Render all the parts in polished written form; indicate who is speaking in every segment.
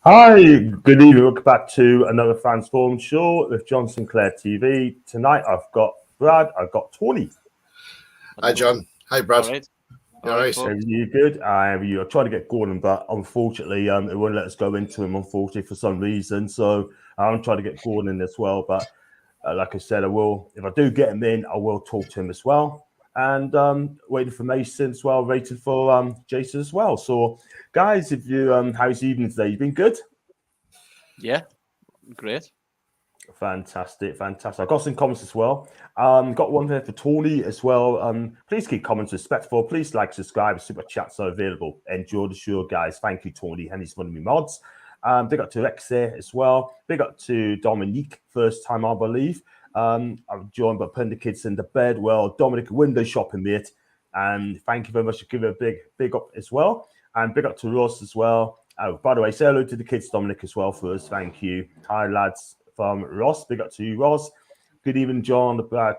Speaker 1: Hi, good evening. Welcome back to another Transform show with John Sinclair TV. Tonight I've got Brad, I've got Tony.
Speaker 2: Hi, John. Hi, Brad.
Speaker 3: All right.
Speaker 2: You all right?
Speaker 1: Are you good? You are trying to get Gordon, but unfortunately, it won't let us go into him, unfortunately, for some reason. So I'm trying to get Gordon in as well. But like I said, I will, if I do get him in, I will talk to him as well. And waiting for Mason as well, waiting for Jason as well. So, guys, if you how's your evening today? You been good?
Speaker 3: Yeah, great.
Speaker 1: Fantastic. I got some comments as well. Got one there for Tony as well. Please keep comments respectful. Please like, subscribe, super chats are available. Enjoy the show, guys. Thank you, Tony. And he's one of my mods. Big up to Rex there as well. Big up to Dominique, first time I believe. I'm joined by putting the kids in the bed. Well, Dominic, window shopping, mate. And thank you very much for giving a big up as well. And big up to Ross as well. Oh, by the way, say hello to the kids, Dominic, as well first. Thank you. Hi, lads. From Ross. Big up to you, Ross. Good evening, John.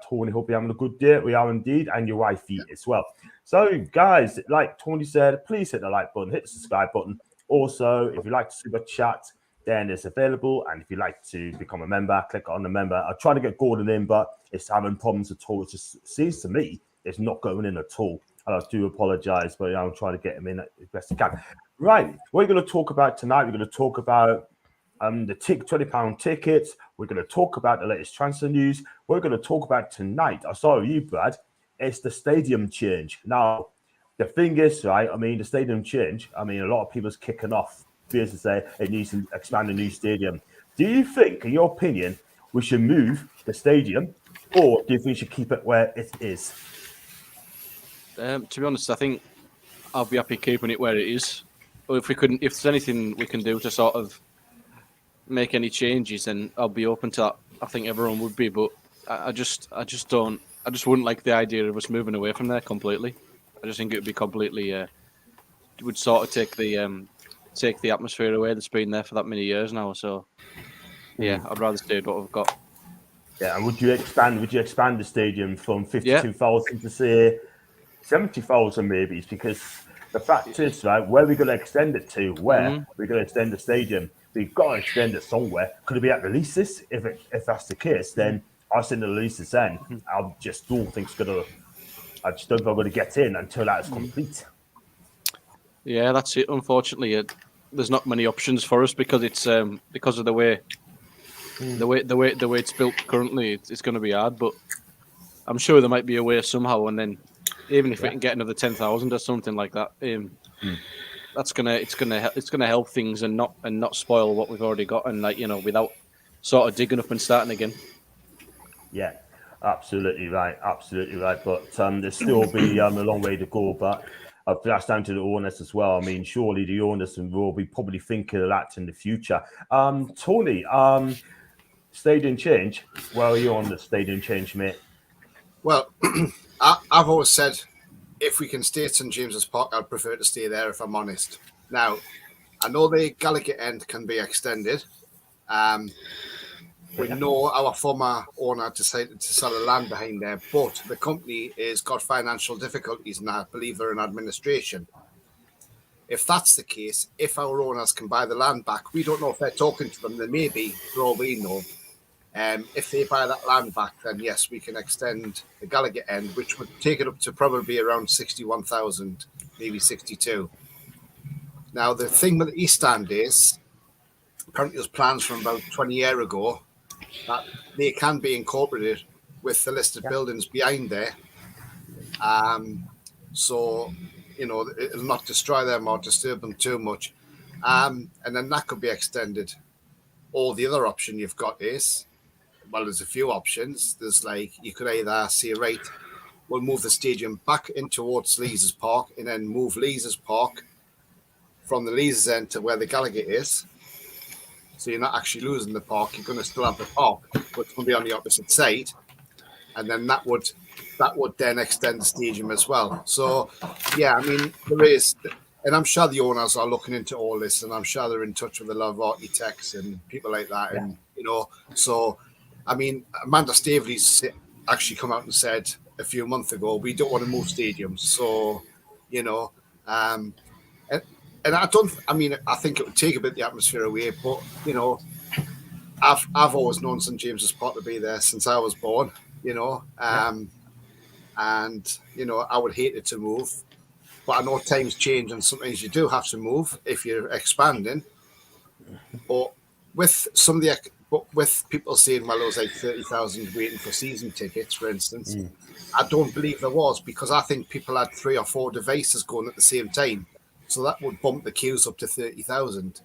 Speaker 1: Tony, hope you're having a good day. We are indeed, and your wifey as well. So, guys, like Tony said, please hit the like button, hit the subscribe button. Also, if you'd like to super chat, then it's available. And if you'd like to become a member, click on the member. I'll try to get Gordon in, but it's having problems at all. It just seems to me it's not going in at all. And I do apologize, but I'm trying to get him in as best I can. Right, what we're going to talk about tonight, we're going to talk about the £20 tickets. We're going to talk about the latest transfer news. We're going to talk about tonight. I saw you, Brad. It's the stadium change. Now, the thing is, right? I mean, the stadium change. I mean, a lot of people's kicking off because to say it needs to expand a new stadium. Do you think, in your opinion, we should move the stadium, or do you think we should keep it where it is?
Speaker 3: To be honest, I think I'll be happy keeping it where it is. Or if there's anything we can do to sort of make any changes, then I'll be open to that. I think everyone would be, but I just wouldn't like the idea of us moving away from there completely. I just think it would be completely, it would sort of take the atmosphere away that's been there for that many years now. So yeah, I'd rather stay with what we've got.
Speaker 1: Yeah, and would you expand the stadium from 52,000 to say 70,000 maybe? It's because the fact is, right, where we're going to extend it to, where we're going to extend the stadium, we've got to extend it somewhere. Could it be at the leases? If that's the case, then I send the leases in. I just don't think I'm going to get in until that is complete.
Speaker 3: Yeah, that's it. Unfortunately, there's not many options for us because it's because of the way it's built currently. It's going to be hard, but I'm sure there might be a way somehow. And then even if we can get another 10,000 or something like that, it's gonna help things and not spoil what we've already got, and without sort of digging up and starting again.
Speaker 1: Yeah, absolutely right. But there's still be a long way to go. But that's down to the owners as well. I mean, surely the owners will be probably thinking of that in the future. Tony, stadium change. Where are you on the stadium change, mate?
Speaker 2: Well, I've always said if we can stay at St James's Park, I'd prefer to stay there if I'm honest. Now, I know the Gallagher end can be extended. We know our former owner decided to sell the land behind there, but the company has got financial difficulties and I believe they're in administration. If that's the case, if our owners can buy the land back, we don't know if they're talking to them. They may be, for all we know. If they buy that land back, then yes, we can extend the Gallagher end, which would take it up to probably around 61,000, maybe 62. Now, the thing with the East Stand is, apparently there's plans from about 20 years ago that they can be incorporated with the listed buildings behind there. So, it'll not destroy them or disturb them too much. And then that could be extended. Or the other option you've got is, well, there's a few options. There's you could either say, right, we'll move the stadium back in towards Leazes Park and then move Leazes Park from the Leazes end to where the Gallagher is. So you're not actually losing the park. You're going to still have the park, but it's going to be on the opposite side. And then that would then extend the stadium as well. So, yeah, I mean, there is, and I'm sure the owners are looking into all this, and I'm sure they're in touch with the Love Architects and people like that. And, so, I mean, Amanda Staveley's actually come out and said a few months ago, we don't want to move stadiums. So, and I think it would take a bit of the atmosphere away, but you know, I've always known St James's Park to be there since I was born, you know, and you know, I would hate it to move, but I know times change and sometimes you do have to move if you're expanding. But with some of the, with people saying, well, there was like 30,000 waiting for season tickets, for instance, I don't believe there was, because I think people had 3 or 4 devices going at the same time, so that would bump the queues up to 30,000.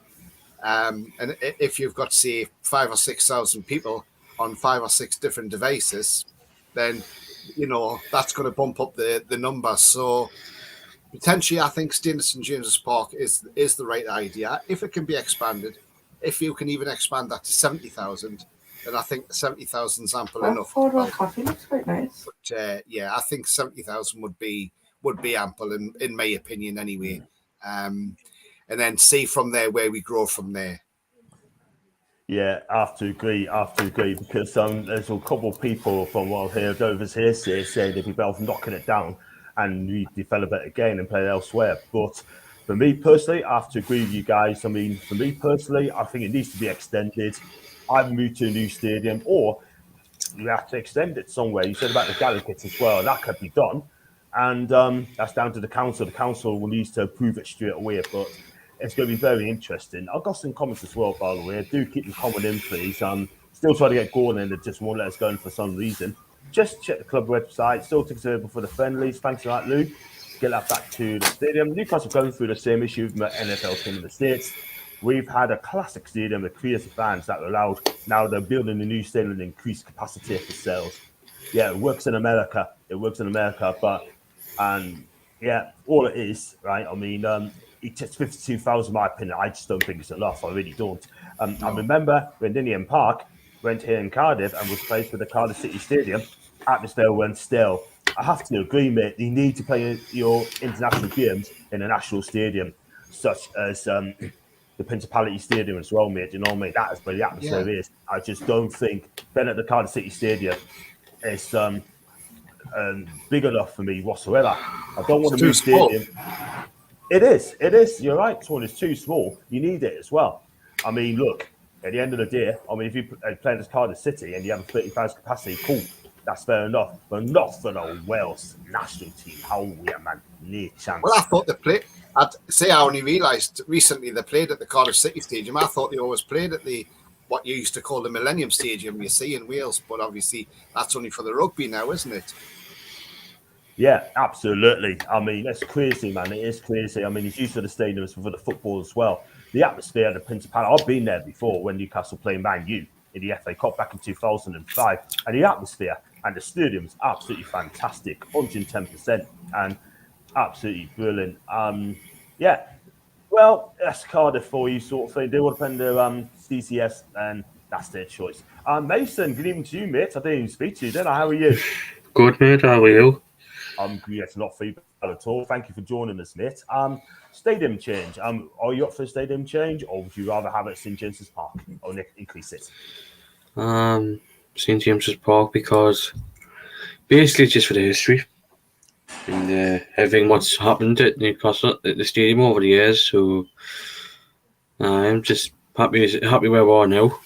Speaker 2: And if you've got, say, 5,000 or 6,000 people on 5 or 6 different devices, then, you know, that's going to bump up the number. So potentially, I think staying at St James's Park is the right idea. If it can be expanded, if you can even expand that to 70,000, then I think 70,000 is ample enough.
Speaker 4: Coffee looks quite nice.
Speaker 2: But yeah, I think 70,000 would be ample in my opinion anyway. And then see from there where we grow from there.
Speaker 1: Yeah, I have to agree because there's a couple of people from what I've heard over here saying they'd be better off knocking it down and redevelop it again and play it elsewhere. But for me personally, I have to agree with you guys. I mean, for me personally, I think it needs to be extended. Either move to a new stadium or you have to extend it somewhere. You said about the Gallagher as well, that could be done. And that's down to the council. The council will need to approve it straight away, but it's going to be very interesting. I've got some comments as well, by the way. Do keep them coming in, please. Still trying to get going and they just won't let us go in for some reason. Just check the club website. Still tickets available for the friendlies. Thanks for that, Lou. Get that back to the stadium. Newcastle going through the same issue with the NFL team in the States. We've had a classic stadium with creative fans that were allowed. Now they're building a new stadium and increased capacity for sales. Yeah, it works in America. But yeah, all it is, right? I mean, it's just 52,000, in my opinion. I just don't think it's enough. I really don't. I remember when Ninian Park went here in Cardiff and was placed with the Cardiff City Stadium, atmosphere went still. I have to agree, mate. You need to play your international games in a national stadium, such as the Principality Stadium as well, mate. You know what I mean? That is where the atmosphere is. I just don't think being at the Cardiff City Stadium is big enough for me whatsoever. I don't want to move stadium. It is. You're right, Tony. It's too small. You need it as well. I mean, look, at the end of the day, I mean, if you play against Cardiff City and you have a 30,000 capacity, cool. That's fair enough. But not for the Wales national team. How weird, man. No chance.
Speaker 2: Well, I thought they played. I'd say I only realised recently they played at the Cardiff City Stadium. I thought they always played at what you used to call the Millennium Stadium, you see, in Wales. But obviously, that's only for the rugby now, isn't it?
Speaker 1: Yeah, absolutely. I mean, that's crazy, man. It is crazy. I mean, it's used for the stadiums for the football as well. The atmosphere at the Principality, I've been there before when Newcastle played Man U in the FA Cup back in 2005. And the atmosphere and the stadium is absolutely fantastic, 110%, and absolutely brilliant. Yeah, well, that's Cardiff for you, sort of thing. They want to play their CCS, and that's their choice. Mason, good evening to you, mate. I didn't even speak to you, did I? How are you?
Speaker 5: Good, mate. How are you?
Speaker 1: Yes, not feedback at all. Thank you for joining us, mate. Stadium change. Are you up for a stadium change, or would you rather have it at St James's Park or increase it?
Speaker 5: St James's Park, because basically just for the history and everything what's happened at Newcastle at the stadium over the years. So I'm just happy where we are now.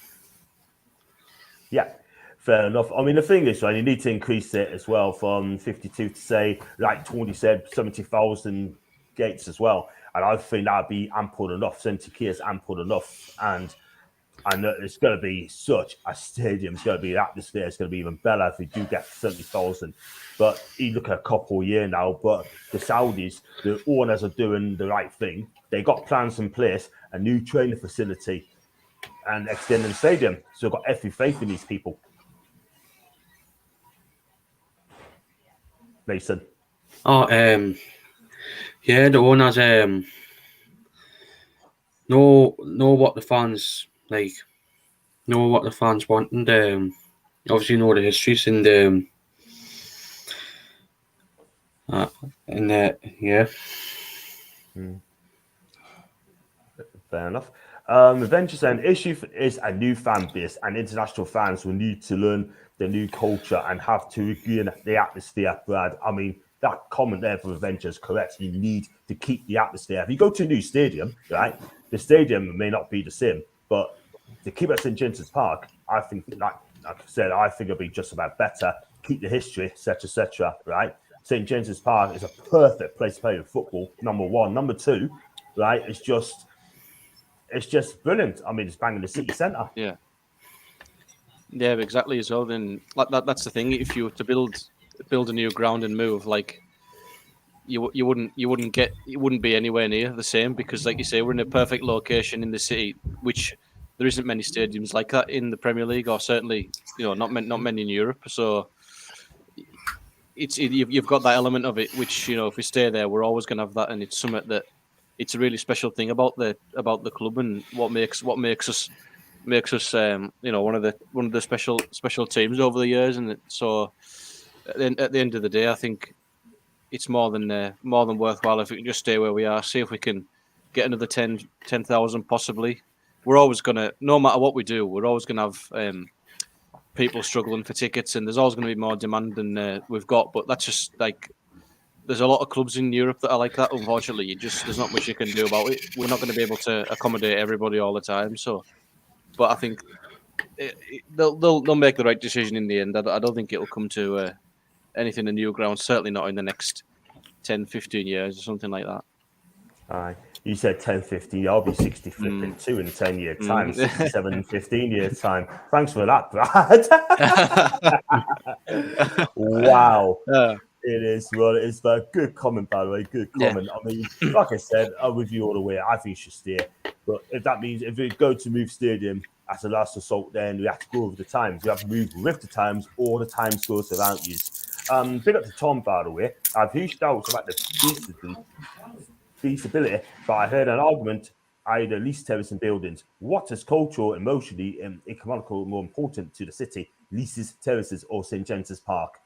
Speaker 1: Yeah. Fair enough. I mean, the thing is, right, you need to increase it as well from 52 to, say, like Tony said, 70,000 gates as well. And I think that would be ample enough. 70k is ample enough. And it's going to be such a stadium. It's going to be the atmosphere. It's going to be even better if we do get 70,000. But you look at a couple year now, but the Saudis, the owners are doing the right thing. They got plans in place, a new training facility and extending the stadium. So I've got every faith in these people. Mason.
Speaker 5: Oh, yeah, the owners know what the fans like, know what the fans want, and obviously know the histories and yeah.
Speaker 1: Fair enough. Adventure saying issue is a new fan base, and international fans will need to learn the new culture and have to regain the atmosphere, Brad. I mean, that comment there for Avenger is correct. You need to keep the atmosphere. If you go to a new stadium, right, the stadium may not be the same, but to keep it at St. James's Park, I think, like I said, I think it'll be just about better. Keep the history, etc., right? St. James's Park is a perfect place to play football, number one. Number two, right, it's just brilliant. I mean, it's banging the city centre.
Speaker 3: Yeah, exactly as well. Then that's the thing. If you were to build a new ground and move, like you wouldn't be anywhere near the same, because, like you say, we're in a perfect location in the city, which there isn't many stadiums like that in the Premier League, or certainly, not many in Europe. So you've got that element of it, which, if we stay there, we're always going to have that, and it's something that it's a really special thing about the club, and what makes us one of the special teams over the years. And so at the end of the day, I think it's more than worthwhile if we can just stay where we are, see if we can get another 10,000 possibly. We're always gonna, no matter what we do, we're always gonna have people struggling for tickets, and there's always going to be more demand than we've got. But that's just like, there's a lot of clubs in Europe that are like that. Unfortunately, there's not much you can do about it. We're not going to be able to accommodate everybody all the time. So, but I think they'll make the right decision in the end. I don't think it'll come to anything in new ground. Certainly not in the next 10, 15 years or something like that.
Speaker 1: Aye. You said 10, 15. I'll be 60 flipping 2 in 10 year time, 67 in 15 years time. Thanks for that, Brad. Wow. It is. Well, it is a good comment, by the way. Good comment. Yeah. I mean, like I said, I'm with you all the way. I think you should stay. But if that means if we go to move stadium as a last resort, then we have to go with the times. You have to move with the times, or the times goes around you. Big up to Tom, by the way. I've huge doubts about the feasibility, but I heard an argument, either lease terrace and buildings. What is cultural, emotionally, and economical more important to the city? Leases, terraces, or St. James's Park?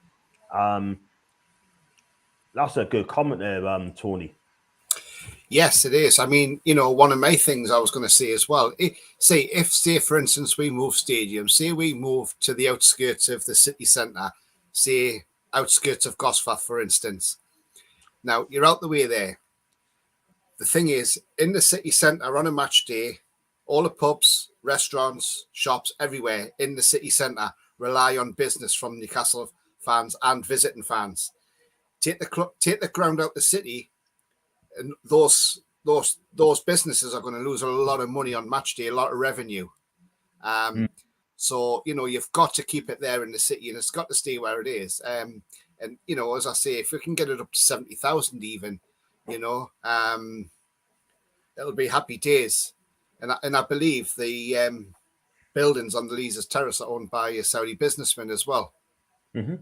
Speaker 1: That's a good comment there, Tony.
Speaker 2: Yes, it is. I mean, one of my things I was going to say as well, say, for instance, we move stadiums, say we move to the outskirts of the city centre, say outskirts of Gosforth, for instance. Now, you're out the way there. The thing is, in the city centre on a match day, all the pubs, restaurants, shops, everywhere in the city centre rely on business from Newcastle fans and visiting fans. Take the ground out the city, and those businesses are going to lose a lot of money on match day, a lot of revenue. So you've got to keep it there in the city, and it's got to stay where it is. And as I say, if we can get it up to 70,000 even, it'll be happy days. And I believe the buildings on the Leazes Terrace are owned by a Saudi businessman as well. Mm-hmm.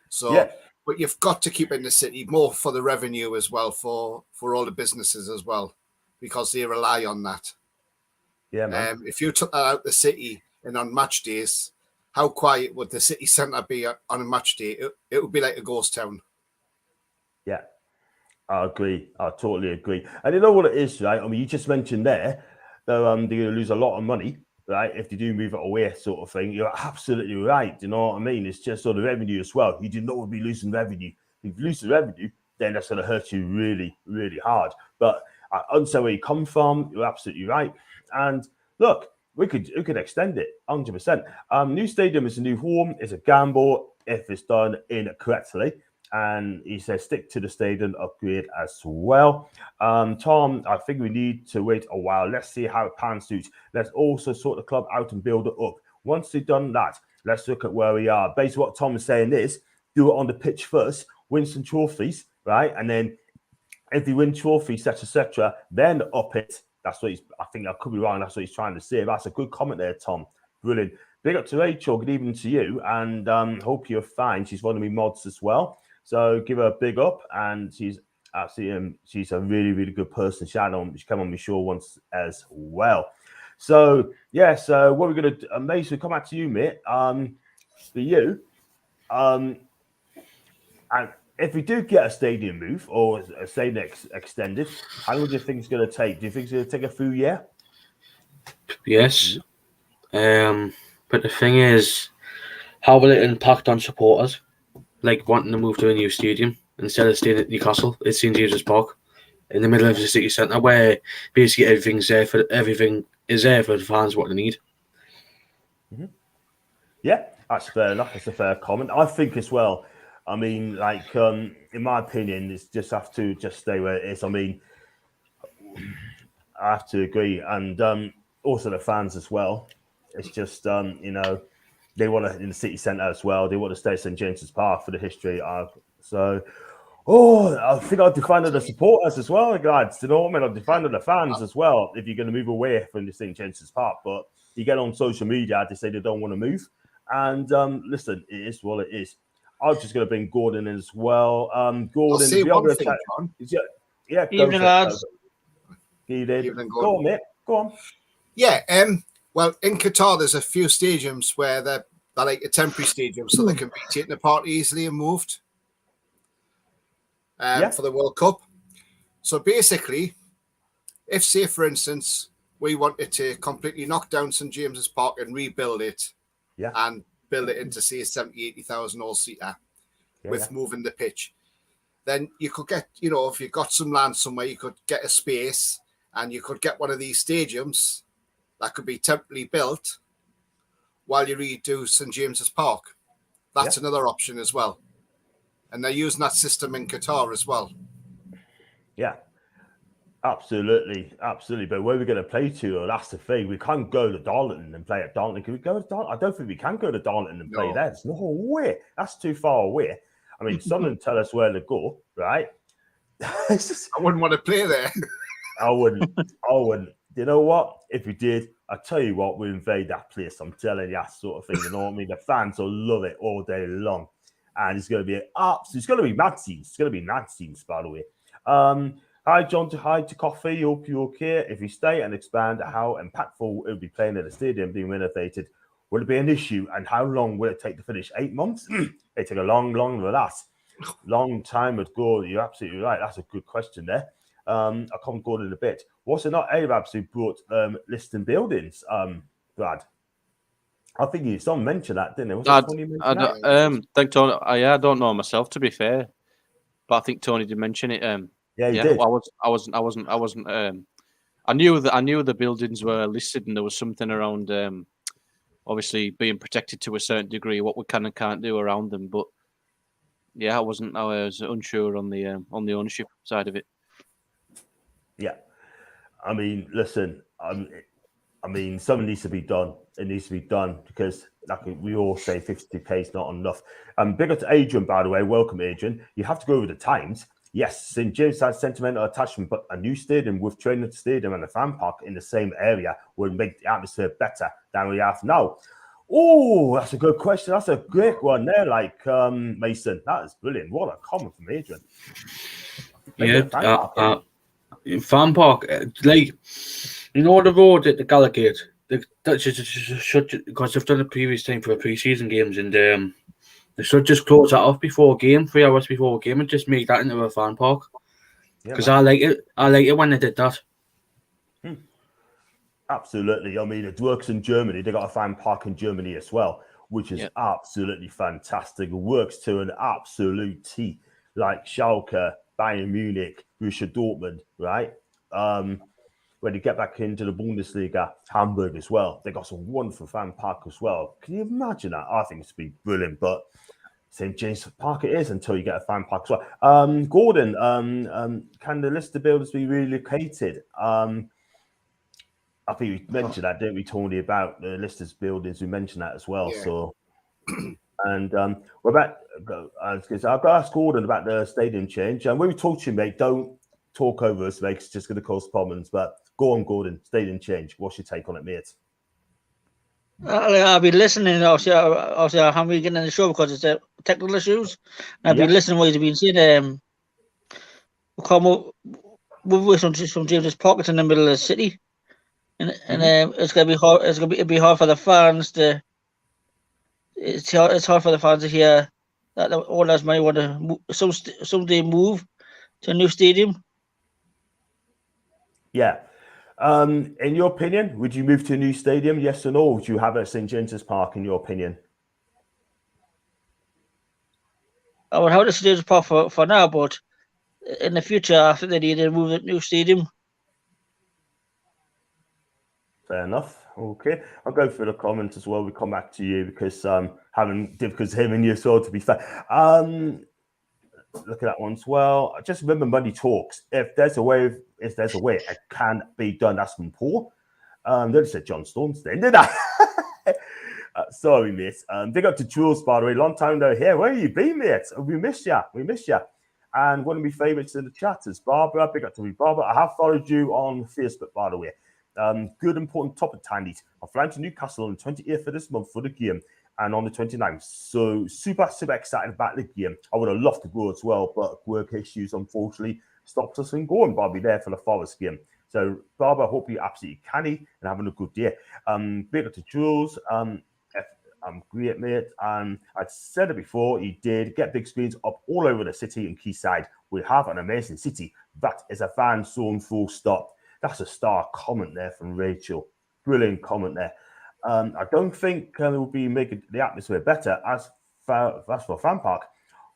Speaker 2: So, yeah. But you've got to keep it in the city more for the revenue as well, for all the businesses as well, because they rely on that.
Speaker 1: Yeah, man.
Speaker 2: If you took that out the city and on match days, how quiet would the city centre be on a match day? It would be like a ghost town.
Speaker 1: Yeah. I agree. I totally agree. And you know what it is, right? I mean, you just mentioned there that they're going to lose a lot of money, right? If they do move it away, sort of thing. You're absolutely right. You know what I mean? It's just sort of revenue as well. You do not be losing revenue. If you lose the revenue, then that's going to hurt you really, really hard. But I understand where you come from. You're absolutely right. And look, we could extend it 100%. New stadium is a new home. It's a gamble if it's done incorrectly. And he says, stick to the stadium upgrade as well. Tom, I think we need to wait a while. Let's see how it pans out. Let's also sort the club out and build it up. Once we've done that, let's look at where we are. Basically, what Tom is saying is, do it on the pitch first, win some trophies, right? And then if you win trophies, etc., then up it. That's what I think I could be wrong. That's what he's trying to say. That's a good comment there, Tom. Brilliant. Big up to Rachel. Good evening to you. And hope you're fine. She's one of my mods as well. So give her a big up, and she's absolutely she's a really, really good person. She came on my show once as well. So yeah, so what we're gonna do, Mason, come back to you, mate. For you, and if we do get a stadium move or a stadium extended, how long do you think it's gonna take? Do you think it's gonna take a full year?
Speaker 5: Yes. But the thing is, how will it impact on supporters? Like wanting to move to a new stadium. instead of staying at Newcastle, it's St James's Park in the middle of the city centre, where basically everything is there for the fans what they need.
Speaker 1: Yeah, that's fair enough. That's a fair comment. I think as well. I mean, like, in my opinion, it's just have to just stay where it is. I mean, I have to agree, and also the fans as well. It's just they want to in the city centre as well. They want to stay at St James's Park for the history. So, I think I'll define the supporters as well, guys. You know what I mean? I'll define the fans as well. If you're going to move away from the St James's Park, but you get on social media, they say they don't want to move. And listen, it is what it is. I'm just going to bring Gordon in as well. Gordon,
Speaker 2: I'll say
Speaker 1: if you
Speaker 2: one
Speaker 1: have a
Speaker 2: thing,
Speaker 1: chat,
Speaker 2: John.
Speaker 1: yeah,
Speaker 4: Evening, lads.
Speaker 2: Evening,
Speaker 1: Go on, mate. Go on.
Speaker 2: Yeah, well, in Qatar, there's a few stadiums where they're like a temporary stadium, so they can be taken apart easily and moved for the World Cup. So basically, if, say, for instance, we wanted to completely knock down St James's Park and rebuild it and build it into, say, 70,000, 80,000 all-seater with moving the pitch, then you could get, if you got some land somewhere, you could get a space and you could get one of these stadiums that could be temporarily built while you redo St James's Park. That's another option as well. And they're using that system in Qatar as well.
Speaker 1: Yeah, absolutely. But where we're going to play to, that's the thing. We can't go to Darlington and play at Darlington. Can we go to Darlington? I don't think we can go to Darlington and play there. There's no way. That's too far away. I mean, someone tell us where to go, right?
Speaker 2: I wouldn't want to play there.
Speaker 1: I wouldn't. You know what? If we did, I tell you what, we invade that place. I'm telling you, that sort of thing. You know what I mean? The fans will love it all day long, and it's going to be it's going to be mad scenes. It's going to be mad scenes, by the way. Hi, John. Hi to Coffee. Hope you're okay. If we stay and expand, how impactful it will be playing at the stadium being renovated? Will it be an issue? And how long will it take to finish? 8 months? It take a long with that. Long time would go. You're absolutely right. That's a good question there. I'll come go in a bit. Was it not Arabs who brought listing buildings, Brad? I think someone mentioned that, didn't it?
Speaker 3: I think Tony. I don't know myself, to be fair, but I think Tony did mention it.
Speaker 1: Yeah, he did.
Speaker 3: I wasn't. I knew the buildings were listed, and there was something around, obviously being protected to a certain degree, what we can and can't do around them. But yeah, I was unsure on the ownership side of it.
Speaker 1: Yeah, I mean, listen, I mean, something needs to be done. It needs to be done because, like we all say, 50k is not enough. Big up to Adrian, by the way. Welcome, Adrian. You have to go with the times. Yes, St. James has sentimental attachment, but a new stadium with training stadium and a fan park in the same area would make the atmosphere better than we have now. Oh, that's a good question. That's a great one there, like Mason. That is brilliant. What a comment from Adrian.
Speaker 5: Fan park, like, the road at the Gallagher, that should, because they've done the previous time for the pre-season games, and they should just close that off before a game, 3 hours before a game, and just make that into a fan park. Because I like it when they did that.
Speaker 1: Absolutely. I mean, it works in Germany. They got a fan park in Germany as well, which is absolutely fantastic. It works to an absolute T, like Schalke, Bayern Munich, Borussia Dortmund, right? When you get back into the Bundesliga, Hamburg as well, they got some wonderful fan park as well. Can you imagine that? I think it's been brilliant, but St. James Park it is until you get a fan park as well. Gordon, can the list of buildings be relocated? I think we mentioned that, didn't we, Tony, about the list of buildings? We mentioned that as well.
Speaker 2: Yeah.
Speaker 1: So, and what about? I've got to ask Gordon about the stadium change. And when we talk to you, mate, don't talk over us, mate. It's just going to cause problems. But go on, Gordon. Stadium change. What's your take on it, mate?
Speaker 6: I'll be listening. Obviously, I haven't been getting in the show because it's technical issues. I'll be listening what you've been saying. We'll come with some James's Pockets in the middle of the city, and it's gonna be hard. It'll be hard for the fans to. It's hard for the fans to hear that the owners might want to someday move to a new stadium.
Speaker 1: Yeah. In your opinion, would you move to a new stadium? Yes or no? Would you have it at St. James's Park? In your opinion?
Speaker 6: I would have the stadium park for now, but in the future, I think they need to move the new stadium.
Speaker 1: Fair enough. Okay, I'll go through the comments as well. We come back to you because having difficulties him you, so to be fair. Look at that one as well. Just remember, money talks. If there's a way, it can be done. That's from Paul. They said John Stones then, did I? Sorry, mate. Big up to Jules, by the way. Long time no here. Where you been, mate? We missed you. And one of my favourites in the chat is Barbara. Big up to me, Barbara. I have followed you on Facebook, by the way. Good important topic, Tiny. I'm flying to Newcastle on the 28th of this month for the game and on the 29th. So super excited about the game. I would have loved to go as well, but work issues unfortunately stopped us from going. But I'll be there for the Forest game. So Barbara, I hope you're absolutely canny and having a good day. Big up to Jules. Great, mate. I'd said it before, he did get big screens up all over the city and Quayside. We have an amazing city. That is a fan zone, full stop. That's a star comment there from Rachel. Brilliant comment there. I don't think it will be making the atmosphere better. As for Fan Park,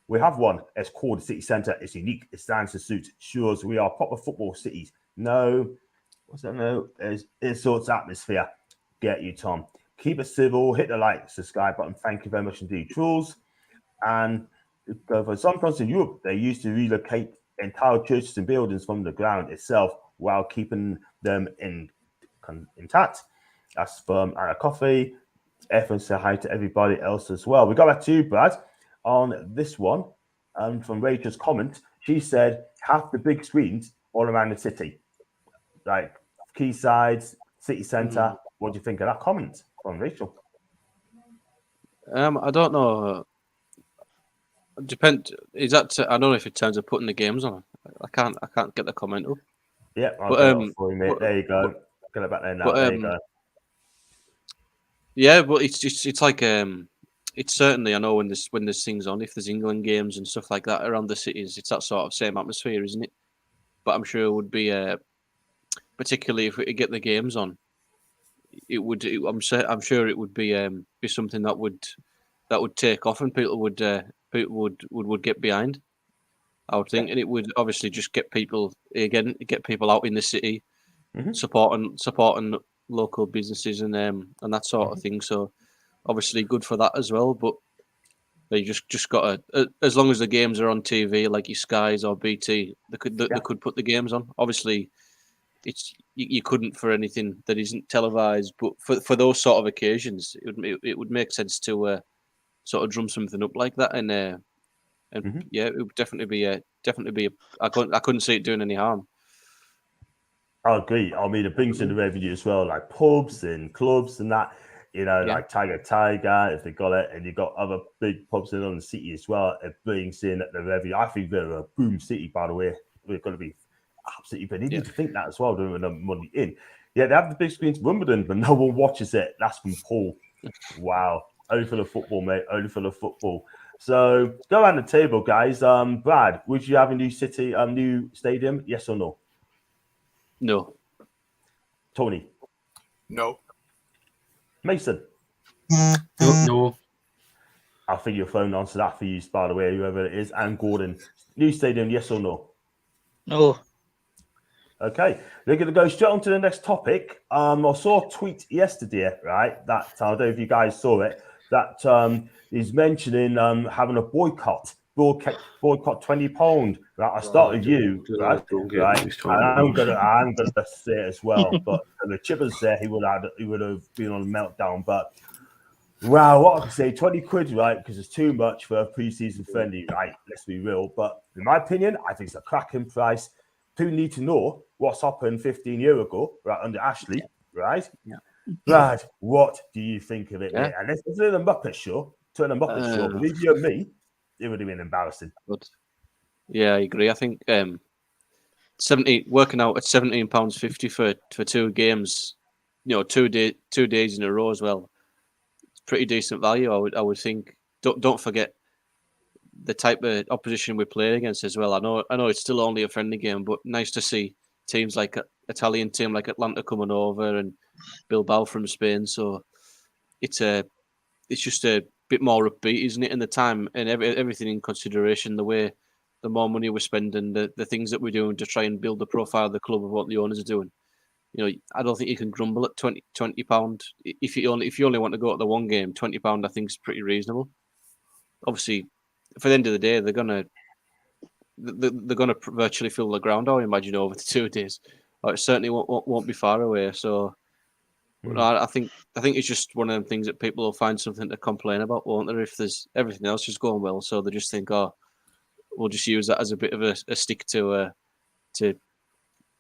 Speaker 1: we have one. It's called the City Centre. It's unique. It stands to suit. Shows we are proper football cities. No, what's that? No, it's sorts atmosphere. Get you, Tom. Keep it civil. Hit the like, subscribe button. Thank you very much indeed, Jules. And for sometimes in Europe, they used to relocate entire churches and buildings from the ground itself while keeping them intact. That's from Anna Coffee. Everyone say hi to everybody else as well. We got back to you, Brad, on this one. From Rachel's comment, she said half the big screens all around the city, like Quayside, City Centre. What do you think of that comment from Rachel?
Speaker 3: I don't know. Is that? I don't know if it turns up putting the games on. I can't get the comment up.
Speaker 1: Yeah, I'll get it for you, mate. There you go. Get it back there now. There you go.
Speaker 3: Yeah, but it's like it's certainly, I know when there's things on, if there's England games and stuff like that around the cities, it's that sort of same atmosphere, isn't it? But I'm sure it would be particularly if we could get the games on, it would. I'm sure it would be something that would take off and people would get behind. I would think, and it would obviously just get people out in the city, supporting local businesses and that sort of thing. So obviously good for that as well. But they just got to, as long as the games are on TV, like your Skies or BT, they could put the games on. Obviously, it's you couldn't for anything that isn't televised, but for those sort of occasions, it would make sense to sort of drum something up like that, and yeah, it would definitely be. I couldn't see it doing any harm.
Speaker 1: I agree. I mean, it brings in the revenue as well, like pubs and clubs and that. You know, like Tiger, if they got it, and you got other big pubs in the city as well. It brings in the revenue. I think they're a boom city, by the way. We're going to be absolutely, but you need to think that as well, doing the money in. Yeah, they have the big screens Wimbledon, but no one watches it. That's from Paul. Wow. Only for the football, mate. Only for the football. So go around the table, guys. Brad, would you have a new stadium? Yes or no?
Speaker 3: No.
Speaker 1: Tony?
Speaker 2: No.
Speaker 1: Mason?
Speaker 5: No.
Speaker 1: I think your phone answered that for you, by the way, whoever it is. And Gordon, new stadium, yes or no?
Speaker 6: No.
Speaker 1: Okay, we're going to go straight on to the next topic. I saw a tweet yesterday, right, that I don't know if you guys saw it, that is mentioning having a boycott £20. Right, I started you, right? I'm gonna say it as well. But the Chippers there, he would have been on a meltdown. But wow, what I can say, 20 quid, right? Because it's too much for a pre-season friendly, right? Let's be real. But in my opinion, I think it's a cracking price. People need to know what's happened 15 years ago, right, under Ashley, right?
Speaker 3: Yeah.
Speaker 1: Brad, what do you think of it, mate? And let's do the Muppet Show. Turn the Muppet Show. Believe you and me, it would have been embarrassing.
Speaker 3: But yeah, I agree. I think working out at £17.50 for 2 games, 2 days in a row as well. It's pretty decent value. I would think. Don't forget the type of opposition we play against as well. I know it's still only a friendly game, but nice to see teams like Italian team like Atlanta coming over and Bilbao from Spain. So it's just a bit more upbeat, isn't it? In the time and everything in consideration, the more money we're spending, the things that we're doing to try and build the profile of the club of what the owners are doing. I don't think you can grumble at £20. If you only want to go to the one game, £20 I think is pretty reasonable. Obviously, for the end of the day, they're gonna virtually fill the ground, I imagine, over the 2 days. Or it certainly won't be far away. So I think it's just one of them things that people will find something to complain about, won't there? If there's everything else just going well, so they just think, oh, we'll just use that as a bit of a stick to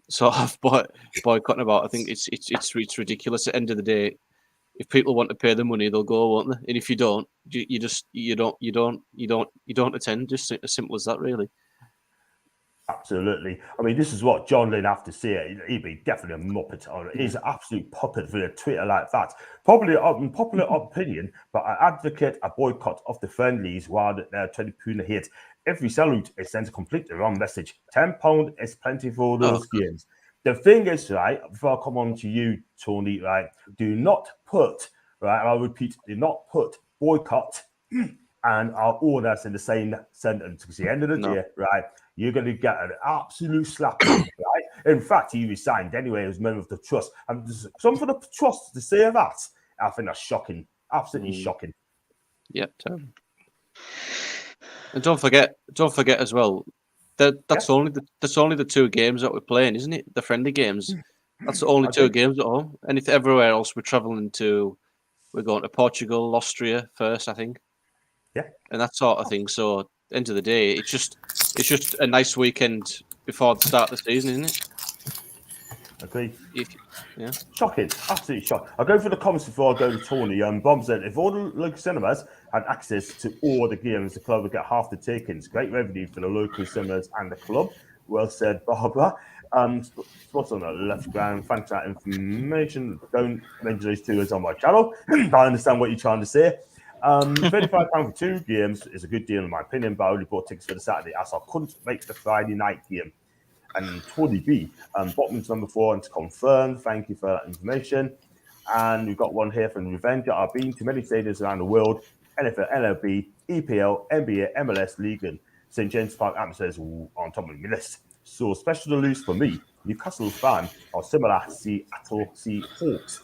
Speaker 3: sort of boycotting about. I think it's ridiculous. At the end of the day, if people want to pay the money, they'll go, won't they? And if you don't, you don't attend. Just as simple as that, really.
Speaker 1: Absolutely. I mean, this is what John Lynn have to say. He'd be definitely a muppet. He's an absolute puppet for a Twitter like that. Probably unpopular opinion, but I advocate a boycott of the friendlies while they're trying to put hit. Every salute is sent a completely wrong message. £10 is plenty for those games. The thing is, right, before I come on to you, Tony, right, do not put, right, I'll repeat, do not put boycott and our owners in the same sentence, because at the end of the day, right, you're going to get an absolute slap, right? In fact, he resigned anyway as member of the trust. And some for the trust to say that, I think that's shocking. Absolutely shocking.
Speaker 3: Yeah, terrible. And don't forget as well, that's only the 2 games that we're playing, isn't it? The friendly games. That's the only 2 games at home. And if everywhere else we're going to Portugal, Austria first, I think.
Speaker 1: Yeah.
Speaker 3: And that sort of thing. So end of the day, it's just a nice weekend before the start of the season, isn't it?
Speaker 1: Agree.
Speaker 3: Yeah.
Speaker 1: Shocking. Absolutely shocking. I'll go for the comments before I go to Tony. Bob said, if all the local cinemas had access to all the games, the club would get half the takings. Great revenue for the local cinemas and the club. Well said, Barbara. Spots on the left ground. Thanks for that information. Don't mention those 2 as on my channel. I understand what you're trying to say. £35 for 2 games is a good deal in my opinion, but I only bought tickets for the Saturday as I couldn't make the Friday night game. And Tony B, Botman's number 4, and to confirm, thank you for that information. And we've got one here from Revenge. I've been to many stadiums around the world: NFL, MLB, EPL, NBA, MLS, League, and St. James Park atmosphere is on top of my list. So special to lose for me, Newcastle fan, or similar Seattle Seahawks.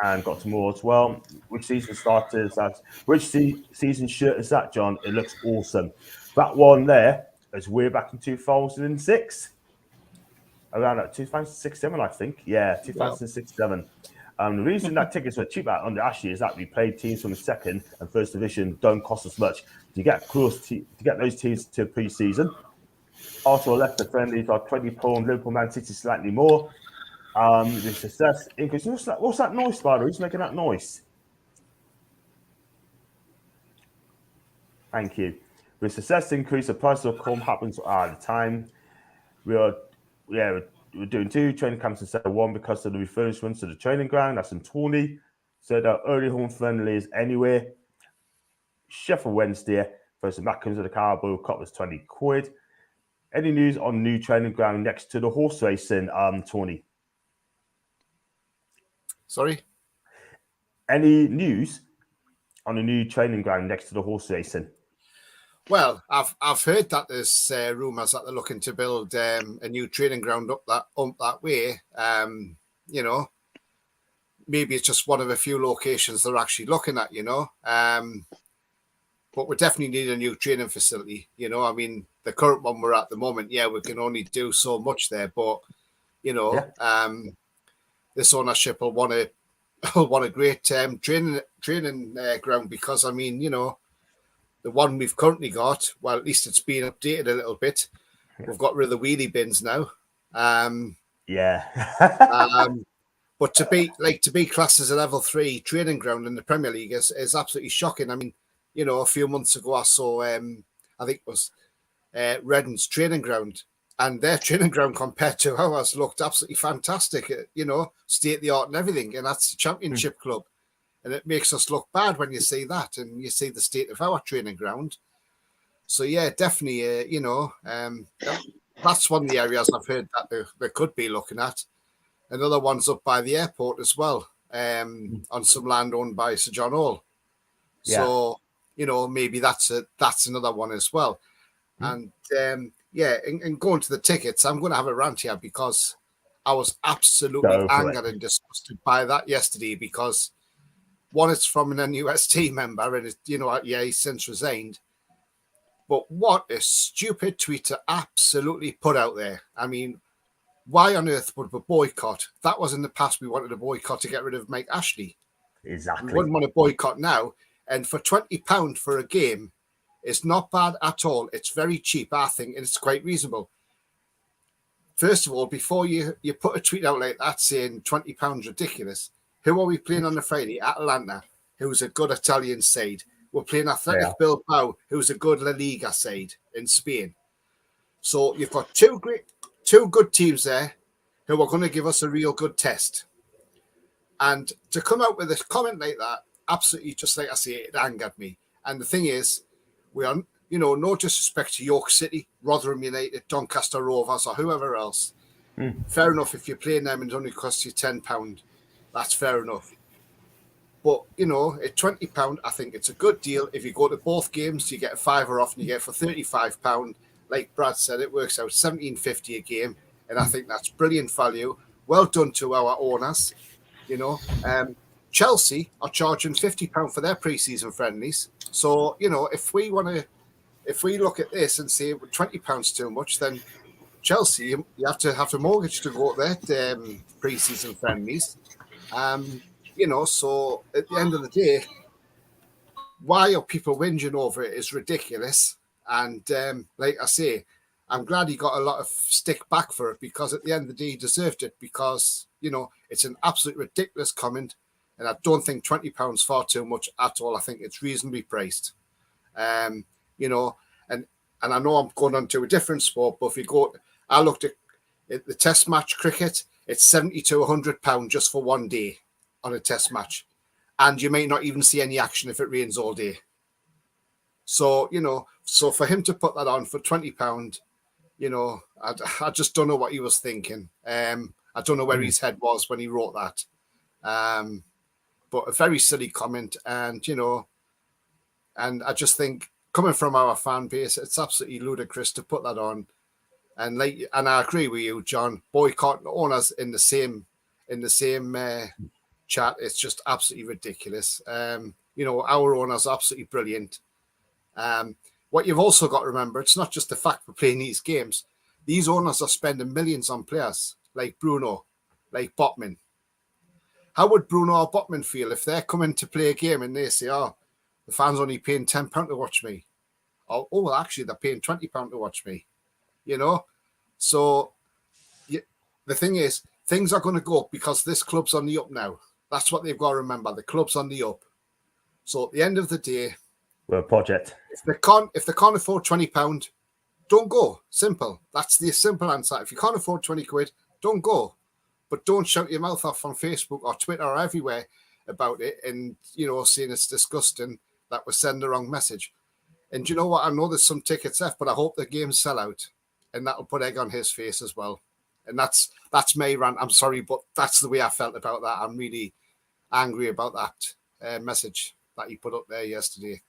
Speaker 1: And got some more as well. Which season starter is that? Which season shirt is that, John? It looks awesome. That one there is way back in 2006. Around 2006, 7, I think. Yeah, 2006, 7. The reason that tickets were cheap on the Ashley is that we played teams from the 2nd and 1st division don't cost us much. To get those teams to pre-season. Also, Leicester friendlies are £20. Liverpool, Man City slightly more. The success increase. What's that noise, Spider? Who's making that noise? Thank you. With success increase, the price of come happens at the time. We're doing 2 training camps instead of 1 because of the refurbishments to the training ground. That's in Tawny. So the early home friendlies anyway. Sheffield Wednesday versus Macklins of the Carabao Cup was £20. Any news on new training ground next to the horse racing, Tawny?
Speaker 2: Sorry?
Speaker 1: Any news on a new training ground next to the horse racing?
Speaker 2: Well, I've heard that there's rumours that they're looking to build a new training ground up that way. Maybe it's just one of a few locations they're actually looking at. But we definitely need a new training facility. I mean, the current one we're at the moment, we can only do so much there. But this ownership will want a great training ground, because I mean, the one we've currently got, well, at least it's been updated a little bit. We've got rid of the wheelie bins now. But to be classed as a level 3 training ground in the Premier League is absolutely shocking. I mean, a few months ago I saw, I think it was Reading's training ground, and their training ground compared to ours looked absolutely fantastic. State of the art and everything, and that's the Championship club. And it makes us look bad when you see that and you see the state of our training ground. So, yeah, definitely, that's one of the areas I've heard that they could be looking at. Another one's up by the airport as well, on some land owned by Sir John Hall. So, you know, maybe that's another one as well. And and going to the tickets, I'm going to have a rant here because I was absolutely
Speaker 1: Go for it.
Speaker 2: angered and disgusted by that yesterday because one, it's from an NUST member and, you know, he's since resigned. But what a stupid tweet to absolutely put out there. I mean, why on earth would we boycott? That was in the past. We wanted a boycott to get rid of Mike Ashley.
Speaker 1: Exactly.
Speaker 2: We wouldn't want to boycott now. And for £20 for a game, it's not bad at all. It's very cheap, I think, and it's quite reasonable. First of all, before you put a tweet out like that saying £20 ridiculous, who are we playing on the Friday? Atalanta, who's a good Italian side. We're playing Athletic Bilbao, who's a good La Liga side in Spain. So you've got two good teams there who are going to give us a real good test. And to come out with a comment like that, absolutely, just like I say, it angered me. And the thing is, we are, you know, no disrespect to York City, Rotherham United, Doncaster Rovers, or whoever else. Fair enough, if you're playing them and it only costs you £10, that's fair enough. But, you know, at £20, I think it's a good deal. If you go to both games, you get a fiver off and you get for £35. Like Brad said, it works out $17.50 a game. And I think that's brilliant value. Well done to our owners. You know, Chelsea are charging £50 for their pre-season friendlies. So, you know, if we look at this and say £20 too much, then Chelsea, you have to mortgage to go to their pre-season friendlies. You know, so at the end of the day, why are people whinging over it is ridiculous. And like I say, I'm glad he got a lot of stick back for it because at the end of the day, he deserved it because, you know, it's an absolute ridiculous comment. And I don't think £20 far too much at all. I think it's reasonably priced. You know, and I know I'm going on to a different sport, but if you go, I looked at the test match cricket, it's £70 to £100 just for one day on a test match. And you may not even see any action if it rains all day. So, you know, so for him to put that on for £20, you know, I just don't know what he was thinking. I don't know where his head was when he wrote that. But a very silly comment. And, you know, and I just think coming from our fan base, it's absolutely ludicrous to put that on. And I agree with you, John, boycott owners in the same chat. It's just absolutely ridiculous. You know, our owners are absolutely brilliant. What you've also got to remember, it's not just the fact we're playing these games. These owners are spending millions on players like Bruno, like Botman. How would Bruno or Botman feel if they're coming to play a game and they say, oh, the fans only paying £10 to watch me? Or, oh, well, actually, they're paying £20 to watch me. You know? So the thing is, things are going to go up because this club's on the up now. That's what they've got to remember. The club's on the up. So at the end of the day,
Speaker 1: we're a project.
Speaker 2: If they can't afford £20, don't go. Simple. That's the simple answer. If you can't afford £20, don't go. But don't shout your mouth off on Facebook or Twitter or everywhere about it and, you know, saying it's disgusting that we're sending the wrong message. And you know what? I know there's some tickets left, but I hope the games sell out. And that'll put egg on his face as well. And that's my rant. I'm sorry, but that's the way I felt about that. I'm really angry about that message that he put up there yesterday.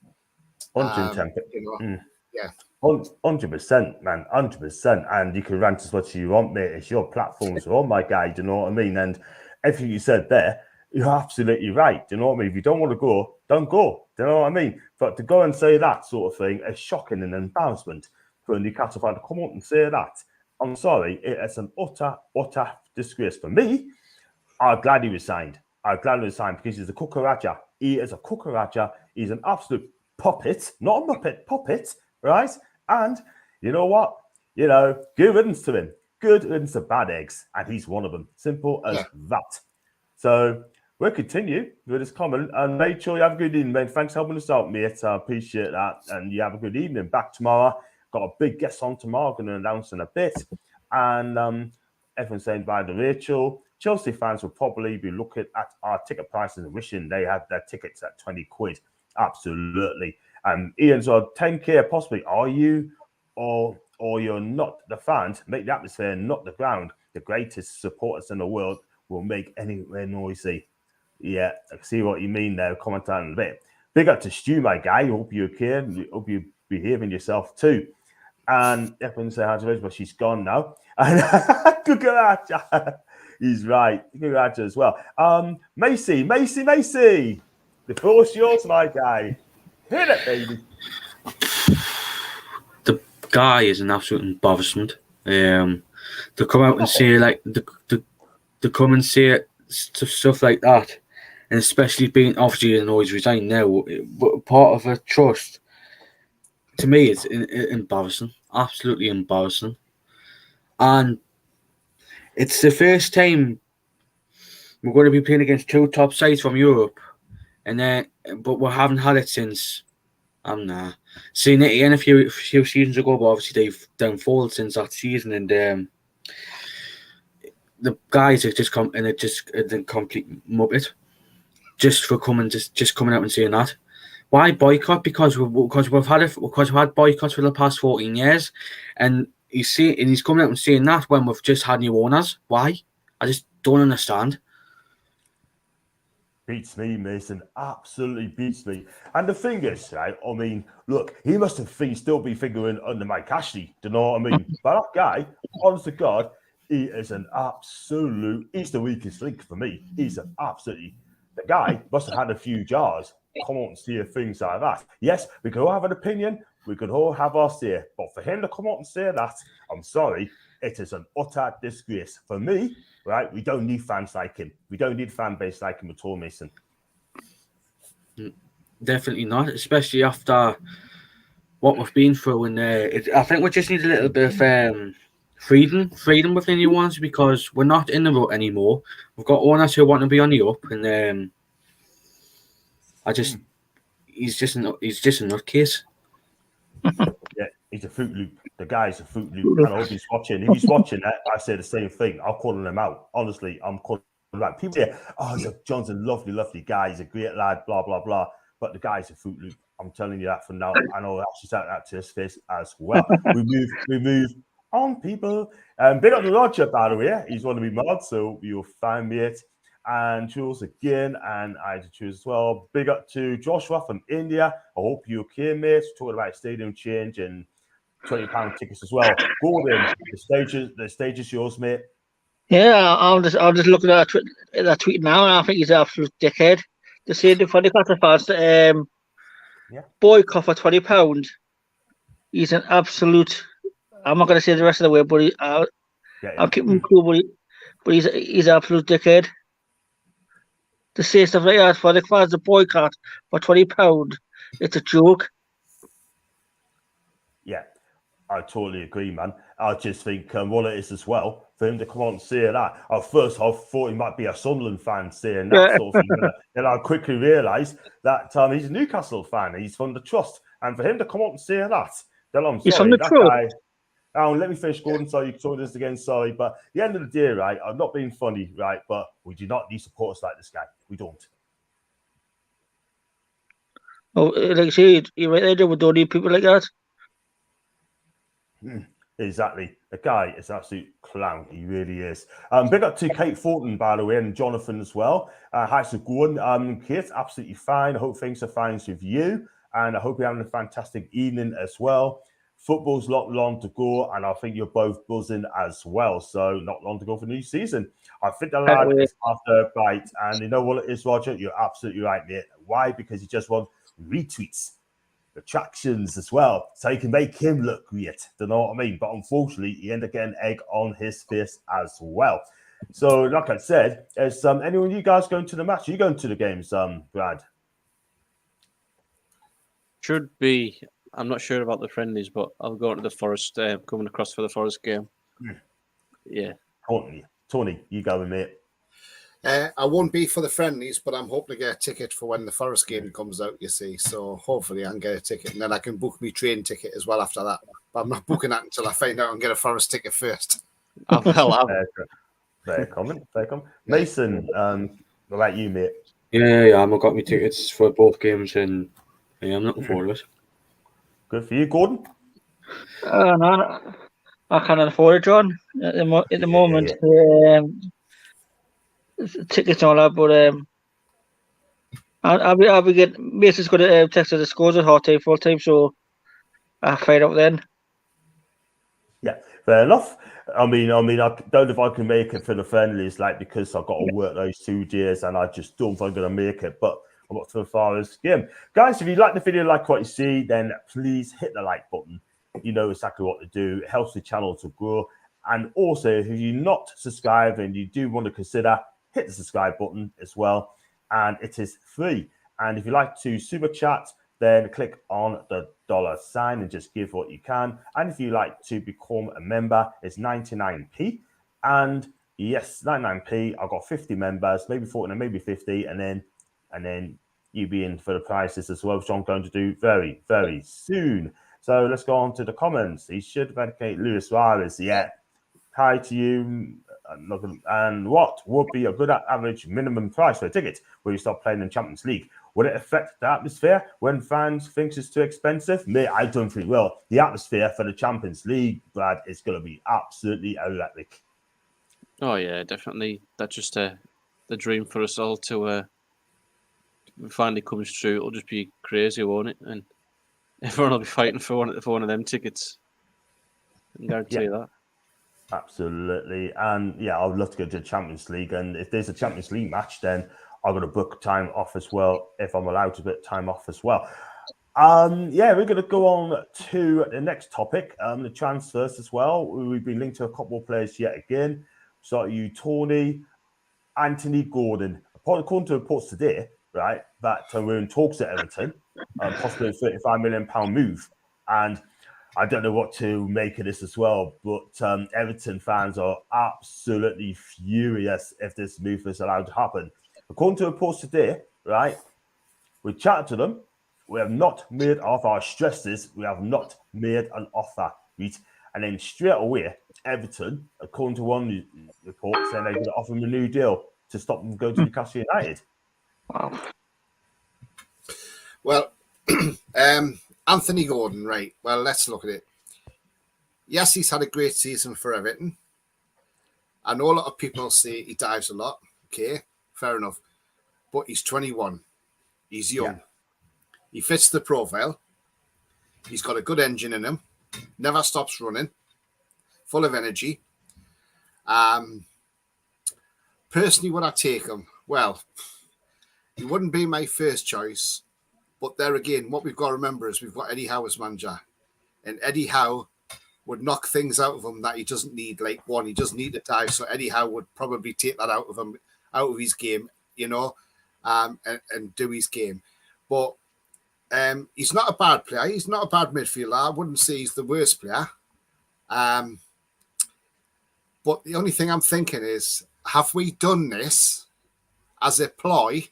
Speaker 1: 110%.
Speaker 2: You know, yeah.
Speaker 1: 100%, man, 100%. And you can rant as much as you want, mate. It's your platform, so my guy, do you know what I mean? And everything you said there, you're absolutely right. Do you know what I mean? If you don't want to go, don't go. Do you know what I mean? But to go and say that sort of thing is shocking and embarrassment for a Newcastle fan to come up and say that. I'm sorry, it's an utter disgrace. For me, I'm glad he resigned. Because he's a kukaraja. He is a kukaraja. He's an absolute puppet, not a muppet, puppet, right? And you know what? You know, good riddance to him. Good riddance to bad eggs. And he's one of them. Simple as that. So we'll continue with this comment. And make sure you have a good evening, mate. Thanks for helping us out, mate. I appreciate that. And you have a good evening. Back tomorrow. Got a big guest on tomorrow. Going to announce in a bit. And everyone's saying by the Rachel. Chelsea fans will probably be looking at our ticket prices and wishing they had their tickets at £20. Absolutely. Ian's on 10k possibly. Are you or you're not? The fans make the atmosphere, not the ground. The greatest supporters in the world will make anywhere noisy. Yeah, I see what you mean there. Comment on a bit. Big up to Stu, my guy. Hope you're okay. Hope you're behaving yourself too. And everyone say hi to Rose, but she's gone now. And Cucaracha. He's right. Cucaracha as well. Macy. The floor's yours, my guy. Hit it, baby.
Speaker 5: The guy is an absolute embarrassment. To come out and say like to come and say stuff like that, and especially being obviously I know he's resigned now, but part of a trust. To me, it's embarrassing, absolutely embarrassing, and it's the first time we're going to be playing against two top sides from Europe, and then but we haven't had it since. Seen it again a few seasons ago, but obviously they've downfalled since that season, and the guys have just come and it's a complete muppet just for coming out and saying that. Why boycott? Because we've had boycotts for the past 14 years, and he's coming out and saying that when we've just had new owners. Why? I just don't understand.
Speaker 1: Beats me, Mason. Absolutely beats me. And the thing is, right? I mean, look, he must have still be figuring under Mike Ashley. Do you know what I mean? But that guy, honest to God, he is an absolute. He's the weakest link for me. He's an absolutely. The guy must have had a few jars. Come on and see things like that. Yes, we could all have an opinion. We could all have our say. But for him to come out and say that, I'm sorry, it is an utter disgrace. For me, right, we don't need fans like him. We don't need a fan base like him at all, Mason.
Speaker 5: Definitely not, especially after what we've been through. And I think we just need a little bit of freedom within the ones, because we're not in the rut anymore. We've got owners who want to be on the up, and he's just a nutcase.
Speaker 1: Yeah, he's a Fruit Loop. The guy's a Fruit Loop. And I hope he's watching. If he's watching that, I say the same thing. I'm calling him out. Honestly, I'm calling him out. People say, oh, John's a lovely, lovely guy. He's a great lad, blah, blah, blah. But the guy's a Fruit Loop. I'm telling you that for now. I know actually said that to his face as well. We move on, people. Big up to Roger, by the way. He's one of my mods, so you'll find me it. And Jules again, and I to choose as well. Big up to Joshua from India. I hope you're okay, mate. Talking about stadium change and £20 tickets as well. Gordon, the stage is yours, mate.
Speaker 6: Yeah, I'm just looking at that tweet now, and I think he's an absolute dickhead. To say the funny fans boycott for £20. He's an absolute. I'm not going to say the rest of the word, but I'll keep him cool. But he's an absolute dickhead. To say stuff like that for the fans to boycott for £20, it's a joke.
Speaker 1: Yeah, I totally agree, man. I just think what it is as well, for him to come on and say that. At first, I thought he might be a Sunderland fan saying that sort of thing. Then I quickly realised that he's a Newcastle fan. He's from the Trust. And for him to come on and say that, then I'm sorry.
Speaker 6: He's from the Trust.
Speaker 1: Let me finish, Gordon. Sorry, you saw this again. Sorry. But at the end of the day, right, I'm not being funny, right, but we do not need supporters like this guy. We don't.
Speaker 6: Oh, like I say, you're right there. We don't need people like that.
Speaker 1: Exactly. The guy is an absolute clown. He really is. Big up to Kate Thornton, by the way, and Jonathan as well. Hi to Gordon. Kate, absolutely fine. I hope things are fine with you. And I hope you're having a fantastic evening as well. Football's not long to go, and I think you're both buzzing as well. So not long to go for the new season. I think the lad is after a bite, and you know what it is, Roger? You're absolutely right, mate. Why? Because he just wants retweets, attractions as well, so he can make him look great. Do you know what I mean? But unfortunately, he ended up getting egg on his face as well. So, like I said, is anyone of you guys going to the match? Are you going to the games, Brad?
Speaker 3: Should be. I'm not sure about the friendlies, but I'll go to the Forest, coming across for the Forest game. Yeah.
Speaker 1: Tony, you go with me.
Speaker 2: I won't be for the friendlies, but I'm hoping to get a ticket for when the Forest game comes out, you see. So hopefully I can get a ticket, and then I can book my train ticket as well after that. But I'm not booking that until I find out and get a Forest ticket first.
Speaker 1: Fair comment. Mason, what about you, mate?
Speaker 5: Yeah, I've got my tickets for both games, and I'm looking forward to it. Good
Speaker 1: for you, Gordon.
Speaker 6: No, I can't afford it, John. At the moment, tickets and all that, but I'll be getting. Mason's got to text her the scores at half time, full time, so I'll find out then.
Speaker 1: Yeah, fair enough. I mean, I don't know if I can make it for the friendlies, like because I've got to work those 2 days, and I just don't think I'm going to make it. But I'm up to the farthest game, guys. If you like the video, like what you see, then please hit the like button. You know exactly what to do. It helps the channel to grow. And also, if you're not subscribed and you do want to consider, hit the subscribe button as well. And it is free. And if you like to super chat, then click on the $sign and just give what you can. And if you like to become a member, it's 99p. And yes, 99p. I've got 50 members, maybe 40, maybe 50, and then you be in for the prices as well, which I'm going to do very, very soon. So let's go on to the comments. He should eradicate Luis Suarez. Yeah. Hi to you. And what would be a good average minimum price for a ticket when you start playing in Champions League? Would it affect the atmosphere when fans think it's too expensive? Me, I don't think it will. The atmosphere for the Champions League, Brad, is going to be absolutely electric.
Speaker 3: Oh yeah, definitely. That's just the dream for us all to finally comes true. It'll just be crazy, won't it? And everyone will be fighting for one of them tickets. I can guarantee you that.
Speaker 1: Absolutely. And yeah, I would love to go to the Champions League. And if there's a Champions League match, then I'm going to book time off as well, if I'm allowed to book time off as well. Yeah, we're going to go on to the next topic, the transfers as well. We've been linked to a couple of players yet again. So you, Tony, Anthony Gordon. According to reports today, right, that we're in talks at Everton, possibly a £35 million move. And I don't know what to make of this as well, but Everton fans are absolutely furious if this move is allowed to happen. According to reports today, right, we chatted to them. We have not made off our stresses. We have not made an offer, right? And then straight away, Everton, according to one report, saying they're going to offer him a new deal to stop them going to Newcastle United.
Speaker 6: Wow.
Speaker 2: Well, Anthony Gordon, right. Well, let's look at it. Yes, he's had a great season for Everton. I know a lot of people say he dives a lot. Okay, fair enough. But he's 21. He's young. Yeah. He fits the profile. He's got a good engine in him. Never stops running. Full of energy. Personally, would I take him? Well, he wouldn't be my first choice. But there again, what we've got to remember is we've got Eddie Howe as manager. And Eddie Howe would knock things out of him that he doesn't need. Like one, he doesn't need to dive. So Eddie Howe would probably take that out of him, out of his game, you know, and do his game. But he's not a bad player. He's not a bad midfielder. I wouldn't say he's the worst player. But the only thing I'm thinking is, have we done this as a ploy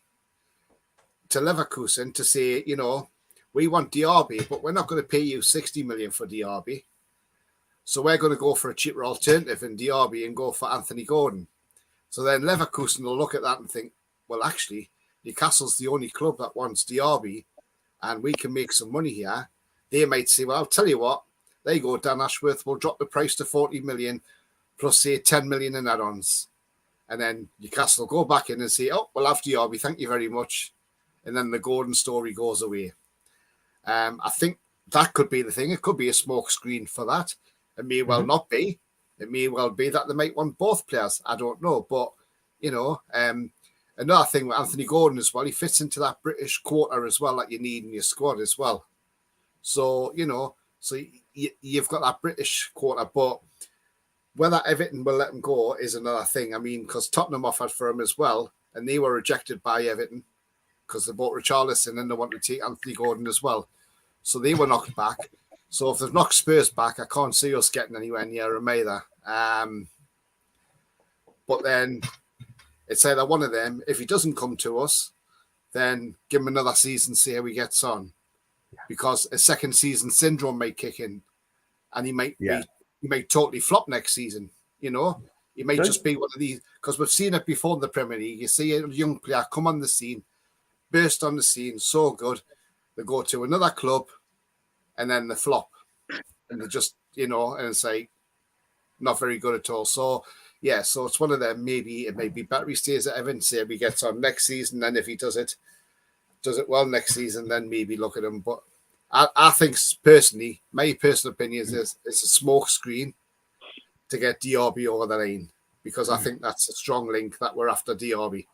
Speaker 2: to Leverkusen to say, you know, we want Diaby, but we're not going to pay you 60 million for Diaby. So we're going to go for a cheaper alternative in Diaby and go for Anthony Gordon. So then Leverkusen will look at that and think, well, actually, Newcastle's the only club that wants Diaby and we can make some money here. They might say, well, I'll tell you what, there you go, Dan Ashworth, we'll drop the price to 40 million plus, say, 10 million in add-ons. And then Newcastle go back in and say, oh, we'll have Diaby, thank you very much. And then the Gordon story goes away. I think that could be the thing. It could be a smoke screen for that. It may well not be. It may well be that they might want both players. I don't know. But, you know, another thing with Anthony Gordon as well, he fits into that British quota as well that you need in your squad as well. So, you know, so you've got that British quota. But whether Everton will let him go is another thing. I mean, because Tottenham offered for him as well, and they were rejected by Everton, because they bought Richarlison and they wanted to take Anthony Gordon as well. So they were knocked back. So if they've knocked Spurs back, I can't see us getting anywhere near him either. But then it's either one of them. If he doesn't come to us, then give him another season, see how he gets on. Because a second season syndrome might kick in and he might totally flop next season, you know? He might just be one of these, because we've seen it before in the Premier League. You see a young player come on the scene, burst on the scene, so good. They go to another club and then they flop. And they just, you know, and it's like not very good at all. So, yeah, so it's one of them. Maybe it may be better he stays at Everton, say he gets on next season, and if he does it. does it well next season, then maybe look at him. But I think personally, my personal opinion is it's a smoke screen to get DRB over the line, because I think that's a strong link that we're after DRB.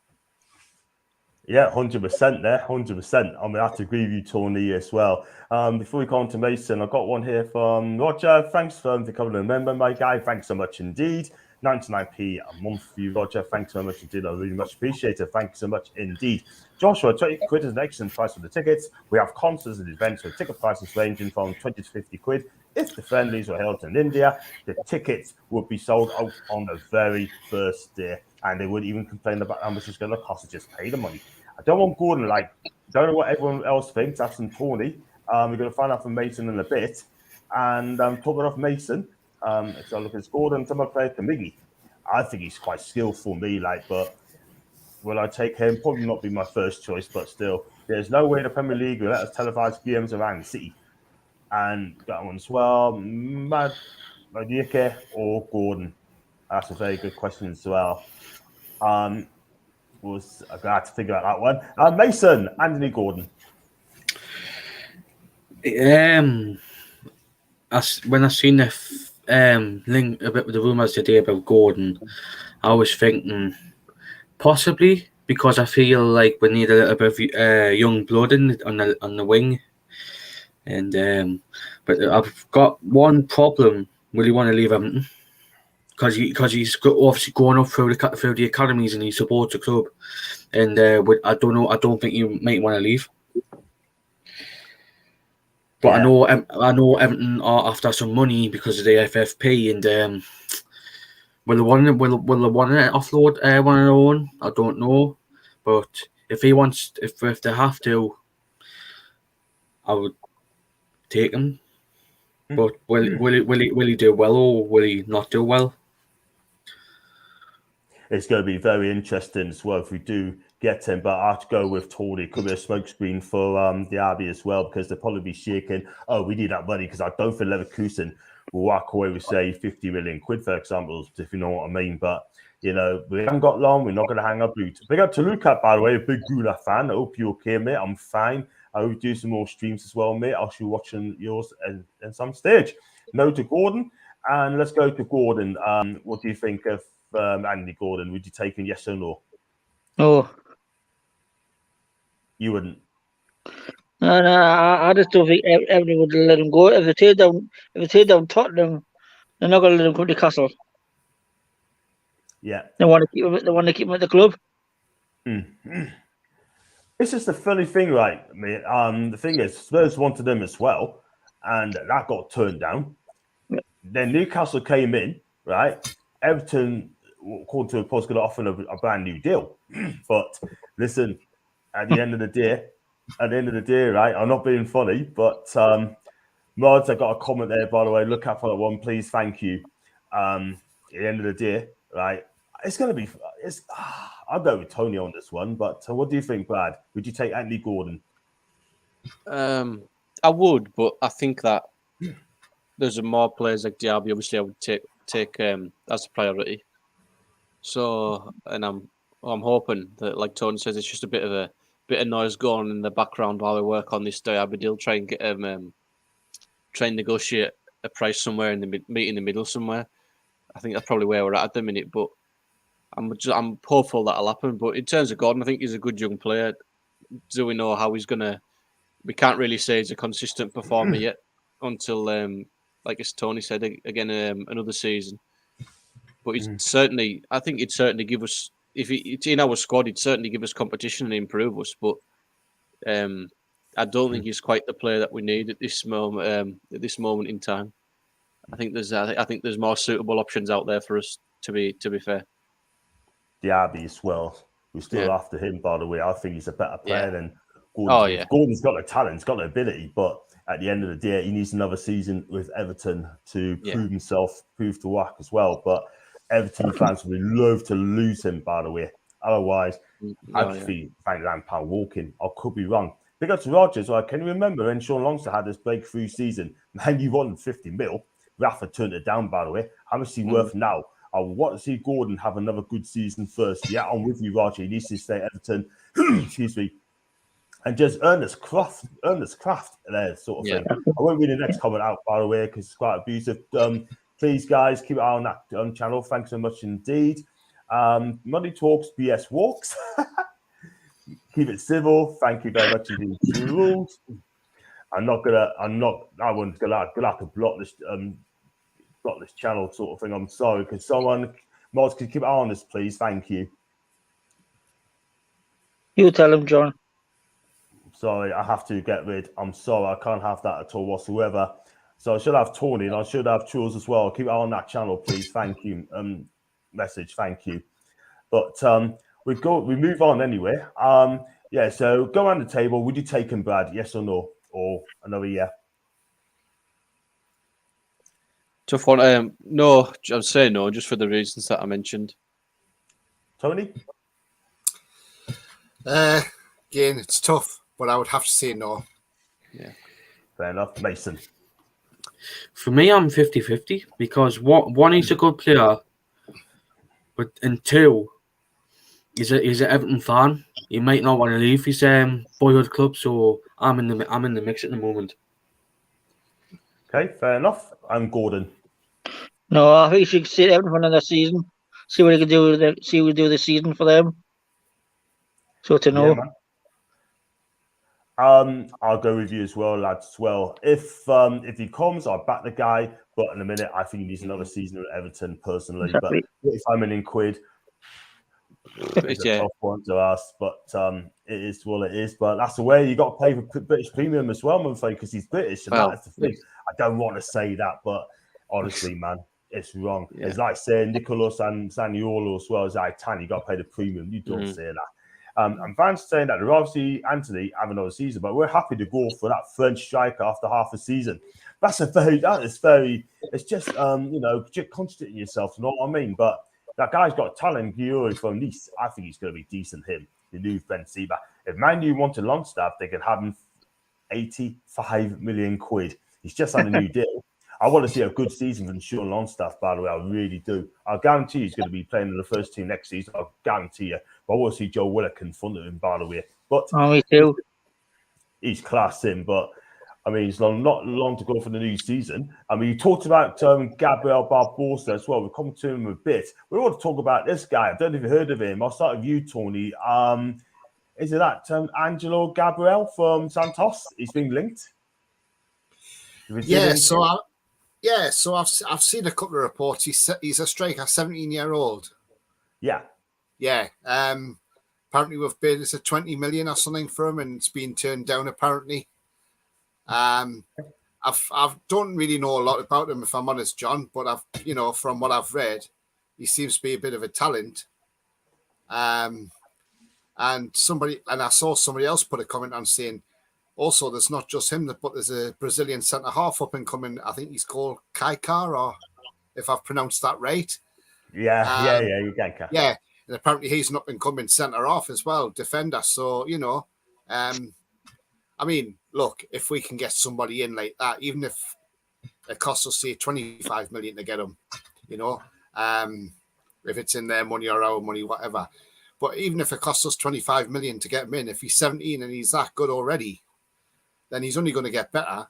Speaker 1: Yeah, 100% there, 100%. I mean, I have to agree with you, Tony, as well. Before we go on to Mason, I've got one here from Roger. Thanks for becoming a member, my guy. Thanks so much indeed. 99p a month for you, Roger. Thanks so much indeed. I really much appreciate it. Thanks so much indeed. Joshua, 20 quid is an excellent price for the tickets. We have concerts and events with ticket prices ranging from 20 to 50 quid. If the friendlies were held in India, the tickets would be sold out on the very first day. And they wouldn't even complain about how much it's going to cost to just pay the money. I don't want Gordon, don't know what everyone else thinks. That's from Tony. We're going to find out from Mason in a bit. And talking of Mason, so I look at Gordon, some of player Kamigi. I think he's quite skillful, but will I take him? Probably not be my first choice, but still, there's no way the Premier League will let us televise games around the city. And got one as well, Madike or Gordon? That's a very good question as well. I had to figure out that one. Mason, Anthony Gordon.
Speaker 5: When I seen the link a bit with the rumours today about Gordon, I was thinking possibly, because I feel like we need a little bit of young blood on the wing. And but I've got one problem. Will he want to leave Everton? Because he's obviously going up through the academies and he supports the club, and I don't know. I don't think you might want to leave. But yeah. I know Everton are after some money because of the FFP, and will they want to offload one of their own? I don't know, but if they have to, I would take him. But will he do well, or will he not do well?
Speaker 1: It's going to be very interesting as well if we do get him. But I have to go with Tony. Could be a smokescreen for the Abbey as well, because they'll probably be shaking. Oh, we need that money, because I don't think Leverkusen will walk away with, say, 50 million quid, for example, if you know what I mean. But, we haven't got long. We're not going to hang up boots. Big up to Luca, by the way, a big Gula fan. I hope you're okay, mate. I'm fine. I will do some more streams as well, mate. I'll be watching yours at some stage. No to Gordon. And let's go to Gordon. What do you think of Anthony Gordon? Would you take him, yes or no?
Speaker 6: No.
Speaker 1: You wouldn't?
Speaker 6: No, I just don't think everyone would let him go. If they take down Tottenham, they're not going to let him come to Newcastle.
Speaker 1: Yeah.
Speaker 6: They want to keep him at the club.
Speaker 1: It's just a funny thing, right, mate? The thing is, Spurs wanted him as well, and that got turned down. Then Newcastle came in, right? Everton, according to a post, going to offer a brand new deal. But listen, at the end of the day, right? I'm not being funny, but Mods, I got a comment there, by the way. Look out for that one, please. Thank you. At the end of the day, right? It's going to be. I'll go with Tony on this one. But what do you think, Brad? Would you take Anthony Gordon?
Speaker 3: I would, but I think that there's more players like Diaby. Obviously, I would take as a priority. So, and I'm hoping that, like Tony says, it's just a bit of noise going on in the background while we work on this Diaby deal. Try and get try and negotiate a price somewhere meet in the middle somewhere. I think that's probably where we're at the minute. But I'm hopeful that'll happen. But in terms of Gordon, I think he's a good young player. Do we know how he's gonna? We can't really say he's a consistent performer yet until, like as Tony said again, another season. But he's certainly, I think he'd certainly give us, if it's in our squad, he'd certainly give us competition and improve us. But I don't think he's quite the player that we need at this moment in time. I think there's more suitable options out there for us. To be fair,
Speaker 1: Diaby as well. We're still after him, by the way. I think he's a better player than Gordon. Gordon's got the talent, he's got the ability, but at the end of the day, he needs another season with Everton to prove himself, prove to work as well. But Everton fans would love to lose him, by the way. Otherwise, I'd think Lampard walking. I could be wrong. Big up to Rogers. Can you remember when Sean Longstaff had this breakthrough season? Man, you wanted 50 mil. Rafa turned it down, by the way. How much is he worth now? I want to see Gordon have another good season first. Yeah, I'm with you, Roger. He needs to stay at Everton. Excuse me. and just Ernest Craft there, sort of
Speaker 3: Yeah.
Speaker 1: thing. I won't read the next comment out, by the way, because it's quite abusive. Please, guys, keep an eye on that channel. Thanks so much indeed. Money talks, BS walks. Keep it civil. Thank you very much indeed. Rules. I wouldn't gonna have to block this channel, sort of thing. I'm sorry. Could someone, mods, could keep an eye on this, please? Thank you.
Speaker 6: You tell him, John.
Speaker 1: Sorry, I have to get rid. I'm sorry, I can't have that at all whatsoever. So I should have Tony and I should have Chills as well. Keep it on that channel, please. Thank you. Message, thank you. But we move on anyway. Yeah, so go around the table. Would you take him, Brad? Yes or no? Or another yeah?
Speaker 3: Tough one. No, I'd say no, just for the reasons that I mentioned.
Speaker 1: Tony?
Speaker 2: Again, it's tough, but I would have to say no.
Speaker 3: Yeah.
Speaker 1: Fair enough. Mason?
Speaker 5: For me, I'm 50-50 because one, he's a good player, and two, he's an Everton fan. He might not want to leave his boyhood club, so I'm in the mix at the moment.
Speaker 1: Okay, fair enough. I'm Gordon.
Speaker 6: No, I think you should sit everything for another season. See what he can do. See what he do this season for them. So to know.
Speaker 1: Yeah, man. I'll go with you as well, lads. As well, if he comes, I'll back the guy. But in a minute, I think he needs another season at Everton, personally.
Speaker 6: Exactly.
Speaker 1: But if I'm an quid, it's a tough one to ask. But it is what it is. But that's the way you got to pay for British premium as well, man, because he's British, and that's the thing. I don't want to say that, but honestly, man, it's wrong. Yeah. It's like saying Nicolas and Zaniolo as well as Italian. You got to pay the premium. You don't say that. And fans saying that they're obviously Anthony have another season, but we're happy to go for that French striker after half a season. It's just contradicting yourself, you know what I mean? But that guy's got talent, Guillaume from Nice. I think he's going to be decent, him, the new Benzema. If Man U wanted Longstaff, they could have him 85 million quid. He's just had a new deal. I want to see a good season from Sean Longstaff, by the way. I really do. I guarantee he's going to be playing in the first team next season. I guarantee you. But I want to see Joe Willock confront him, by the way. But
Speaker 6: me too.
Speaker 1: He's class him, but I mean, it's not long to go for the new season. I mean, you talked about Gabriel Barbosa as well. We'll come to him a bit. We want to talk about this guy. I don't know if you've heard of him. I'll start with you, Tony. Is it that Angelo Gabriel from Santos? He's been linked.
Speaker 2: Yeah, so I've seen a couple of reports. He's a striker, 17-year-old.
Speaker 1: Yeah.
Speaker 2: Apparently we've bid it's a 20 million or something for him, and it's been turned down apparently. I don't really know a lot about him, if I'm honest, John, but from what I've read, he seems to be a bit of a talent. And I saw somebody else put a comment on saying, also, there's not just him, but there's a Brazilian centre half up and coming. I think he's called Kaikar, or if I've pronounced that right.
Speaker 1: Yeah, you can.
Speaker 2: Yeah, and apparently he's an up and coming centre half as well, defender. So I mean, look, if we can get somebody in like that, even if it costs us say 25 million to get him, if it's in their money or our money, whatever. But even if it costs us 25 million to get him in, if he's 17 and he's that good already, then he's only going to get better.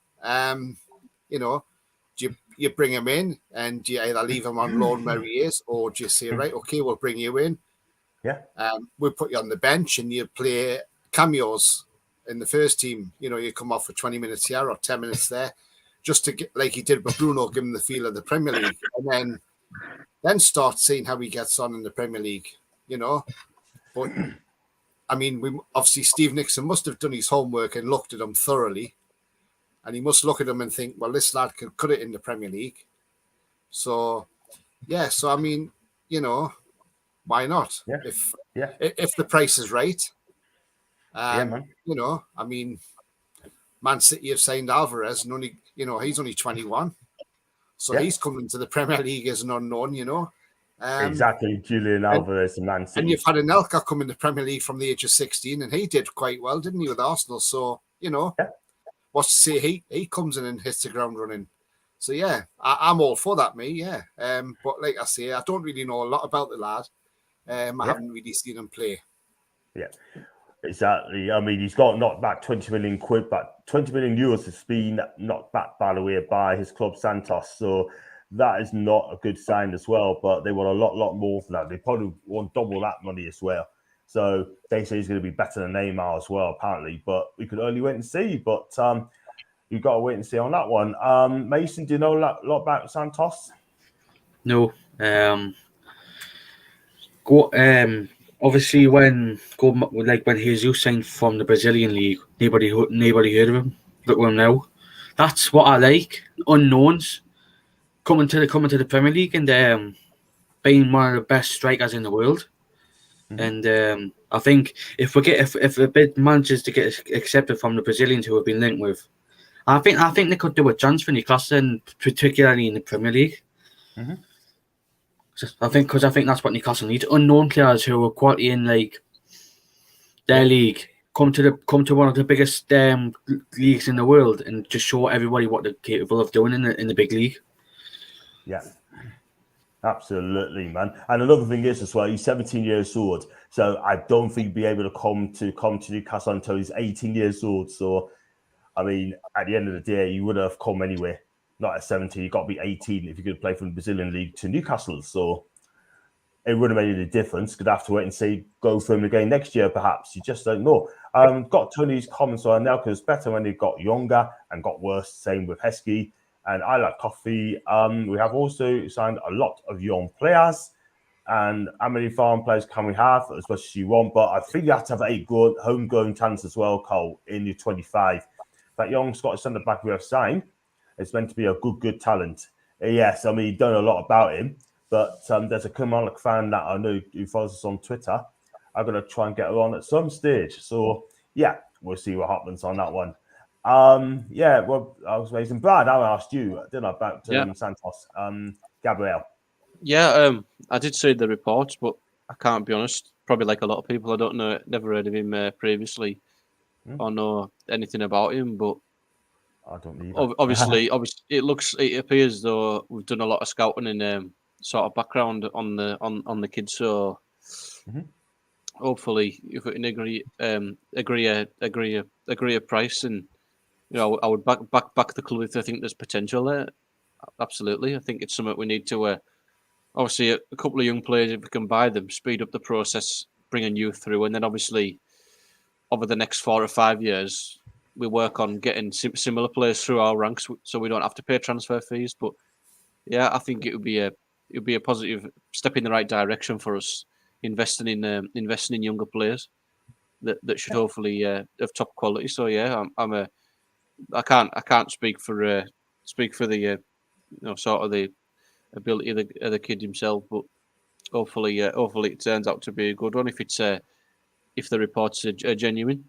Speaker 2: You bring him in and you either leave him on loan where he is, or just say, right, okay, we'll bring you in.
Speaker 1: Yeah.
Speaker 2: We'll put you on the bench and you play cameos in the first team. You come off for 20 minutes here or 10 minutes there, just to get, like he did with Bruno, give him the feel of the Premier League, and then start seeing how he gets on in the Premier League, But I mean, obviously Steve Nixon must have done his homework and looked at him thoroughly, and he must look at him and think, well, this lad can cut it in the Premier League. So, yeah. So I mean, why not?
Speaker 1: Yeah.
Speaker 2: If the price is right.
Speaker 1: Man.
Speaker 2: I mean, Man City have signed Alvarez, and only he's only 21, so he's coming to the Premier League as an unknown.
Speaker 1: Exactly, Julian Alvarez and Man City.
Speaker 2: And you've had Anelka come in the Premier League from the age of 16, and he did quite well, didn't he, with Arsenal? So, what's to say he comes in and hits the ground running. So, yeah, I'm all for that, mate, yeah. But like I say, I don't really know a lot about the lad. I haven't really seen him play.
Speaker 1: Yeah. Exactly. I mean, he's got knocked back 20 million quid, but 20 million euros has been knocked back, by the way, by his club Santos. So that is not a good sign as well. But they want a lot more for that. They probably want double that money as well. So they say he's going to be better than Neymar as well, apparently. But we could only wait and see. But you've got to wait and see on that one. Mason, do you know a lot about Santos?
Speaker 5: No. Obviously, when Jesus signed from the Brazilian league, nobody heard of him. Look at him now. That's what I like. Unknowns coming to the Premier League and being one of the best strikers in the world.
Speaker 1: Mm-hmm.
Speaker 5: And I think if a bid manages to get accepted from the Brazilians who have been linked with, I think they could do a chance for Newcastle, and particularly in the Premier League.
Speaker 1: Mm-hmm.
Speaker 5: I think that's what Newcastle needs: unknown players who are quality in like their league. Come to one of the biggest leagues in the world and just show everybody what they're capable of doing in the big league.
Speaker 1: Yeah, absolutely, man. And another thing is as well, he's 17 years old, so I don't think he'd be able to come to Newcastle until he's 18 years old. So, I mean, at the end of the day, he would have come anyway. Not at 17, you got to be 18 if you could play from the Brazilian league to Newcastle. So it wouldn't have made any difference. Could have to wait and see, go for him again next year, perhaps. You just don't know. Got Tony's comments on now because it's better when they got younger and got worse. Same with Heskey. And I like coffee. We have also signed a lot of young players. And how many foreign players can we have as much as you want? But I think you have to have 8 good homegrown talents as well, Cole, in your 25. That young Scottish centre back we have signed, it's meant to be a good talent. Yes, I mean, you don't know a lot about him, but there's a Kilmarnock fan that I know who follows us on Twitter. I'm going to try and get her on at some stage. So, yeah, we'll see what happens on that one. Yeah, well, I was amazing. Brad, I asked you, didn't I, about Santos. Gabriel.
Speaker 3: Yeah, I did see the reports, but I can't be honest. Probably like a lot of people, I don't know, never heard of him previously or know anything about him, but
Speaker 1: I don't need
Speaker 3: obviously, it appears though we've done a lot of scouting and sort of background on the kids. So hopefully, if we can agree a price, and I would back the club if I think there's potential there. Absolutely, I think it's something we need to. Obviously, a couple of young players, if we can buy them, speed up the process, bringing youth through, and then obviously over the next 4 or 5 years, we work on getting similar players through our ranks, so we don't have to pay transfer fees. But yeah, I think it would be a positive step in the right direction for us, investing in younger players that should hopefully have top quality. So yeah, I can't speak for the sort of the ability of the kid himself, but hopefully it turns out to be a good one if the reports are genuine.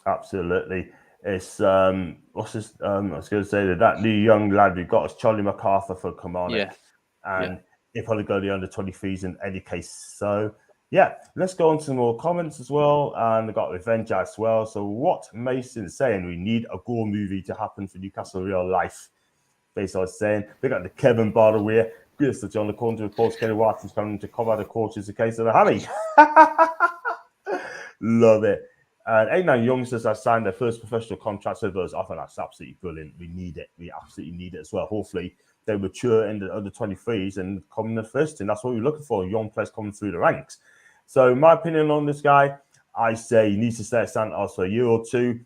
Speaker 1: Absolutely. It's what's his I was going to say that new young lad we got is Charlie MacArthur for Kilmarnock, and he'll probably go the under 23s in any case. So yeah, let's go on to some more comments as well, and I got Revenge as well. So what Mason's saying, we need a gore movie to happen for Newcastle real life. Basically, I was saying we got the Kevin, by the way. Good to John the Corner reports Kenny Watson's coming to cover the coaches in case of the hammy. Love it. And 89 youngsters have signed their first professional contracts with us. I think that's absolutely brilliant. We need it. We absolutely need it as well. Hopefully, they mature in the under 23s and come in the first team. That's what we're looking for, young players coming through the ranks. So, my opinion on this guy, I say he needs to stay at Santos for a year or two.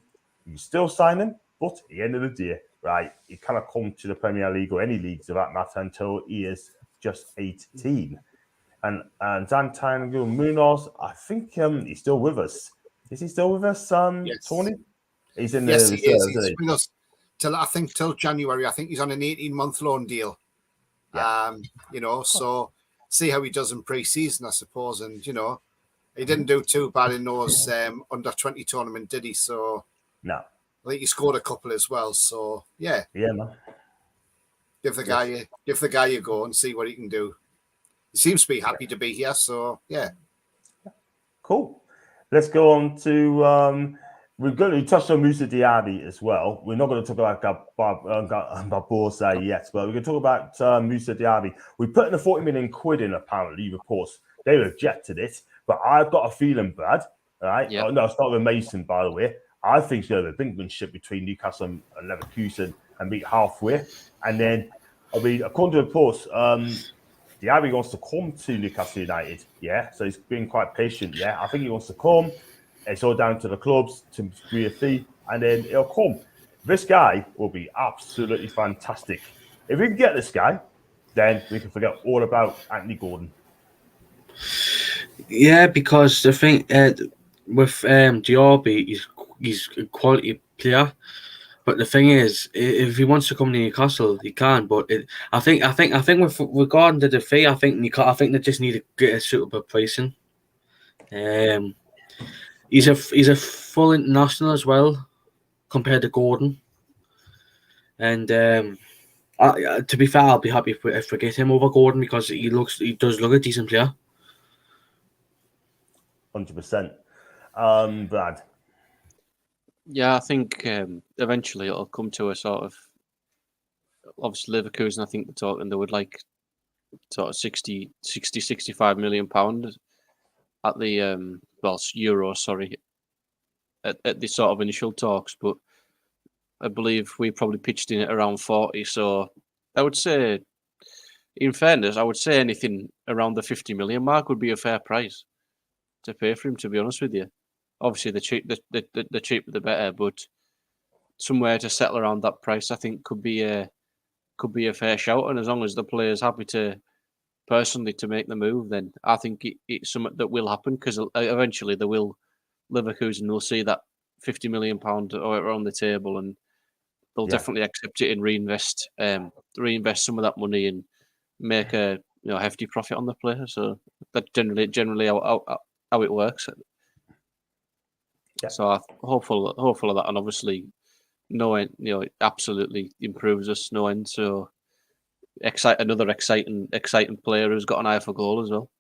Speaker 1: You can still sign him, but at the end of the day, right, he cannot come to the Premier League or any leagues for that matter until he is just 18. And Zantine Munoz, I think he's still with us. Is he still with us,
Speaker 2: yes.
Speaker 1: Tony? He's in
Speaker 2: yes,
Speaker 1: the
Speaker 2: he is.
Speaker 1: reserves,
Speaker 2: He's with us till January. I think he's on an 18-month loan deal.
Speaker 1: Yeah.
Speaker 2: So see how he does in pre-season, I suppose. And he didn't do too bad in those under 20 tournament, did he? So
Speaker 1: no,
Speaker 2: I think he scored a couple as well. So yeah,
Speaker 1: man.
Speaker 2: Give the guy a go and see what he can do. He seems to be happy to be here. So yeah,
Speaker 1: cool. Let's go on to we're going to touch on Moussa Diaby as well. We're not going to talk about Barbosa yet, but we're going to talk about Moussa Diaby. We put in a 40 million quid in, apparently, reports. They rejected it, but I've got a feeling, Brad, right?
Speaker 3: Yeah.
Speaker 1: Oh, no, it's not with Mason, by the way. I think it's going to be a brinkmanship between Newcastle and Leverkusen and meet halfway. And then, I mean, according to reports, Diaby wants to come to Newcastle United. Yeah, so he's been quite patient. Yeah, I think he wants to come. It's all down to the clubs to agree a fee, and then he'll come. This guy will be absolutely fantastic. If we can get this guy, then we can forget all about Anthony Gordon.
Speaker 5: Yeah, because the thing with Diaby, he's a quality player. But the thing is, if he wants to come to Newcastle, he can. But I think with regarding to the fee, I think they just need to get a suitable pricing. He's a full international as well, compared to Gordon. And to be fair, I'll be happy if we get him over Gordon because he does look a decent player.
Speaker 1: 100%. Brad.
Speaker 3: Yeah, I think eventually it'll come to a sort of, obviously Leverkusen, I think they're talking they would like sort of 65 million pound at the euro, sorry, at the sort of initial talks, but I believe we probably pitched in at around 40. So I would say, in fairness, I would say anything around the 50 million mark would be a fair price to pay for him, to be honest with you. Obviously, the cheaper the better, but somewhere to settle around that price, I think could be a fair shout. And as long as the player's happy to personally to make the move, then I think it's something that will happen because eventually Leverkusen will see that 50 million pound on the table, and they'll definitely accept it and reinvest some of that money and make a hefty profit on the player. So that's generally how it works.
Speaker 1: Yeah.
Speaker 3: So I'm hopeful of that, and obviously knowing it absolutely improves us knowing. So another exciting player who's got an eye for goal as well.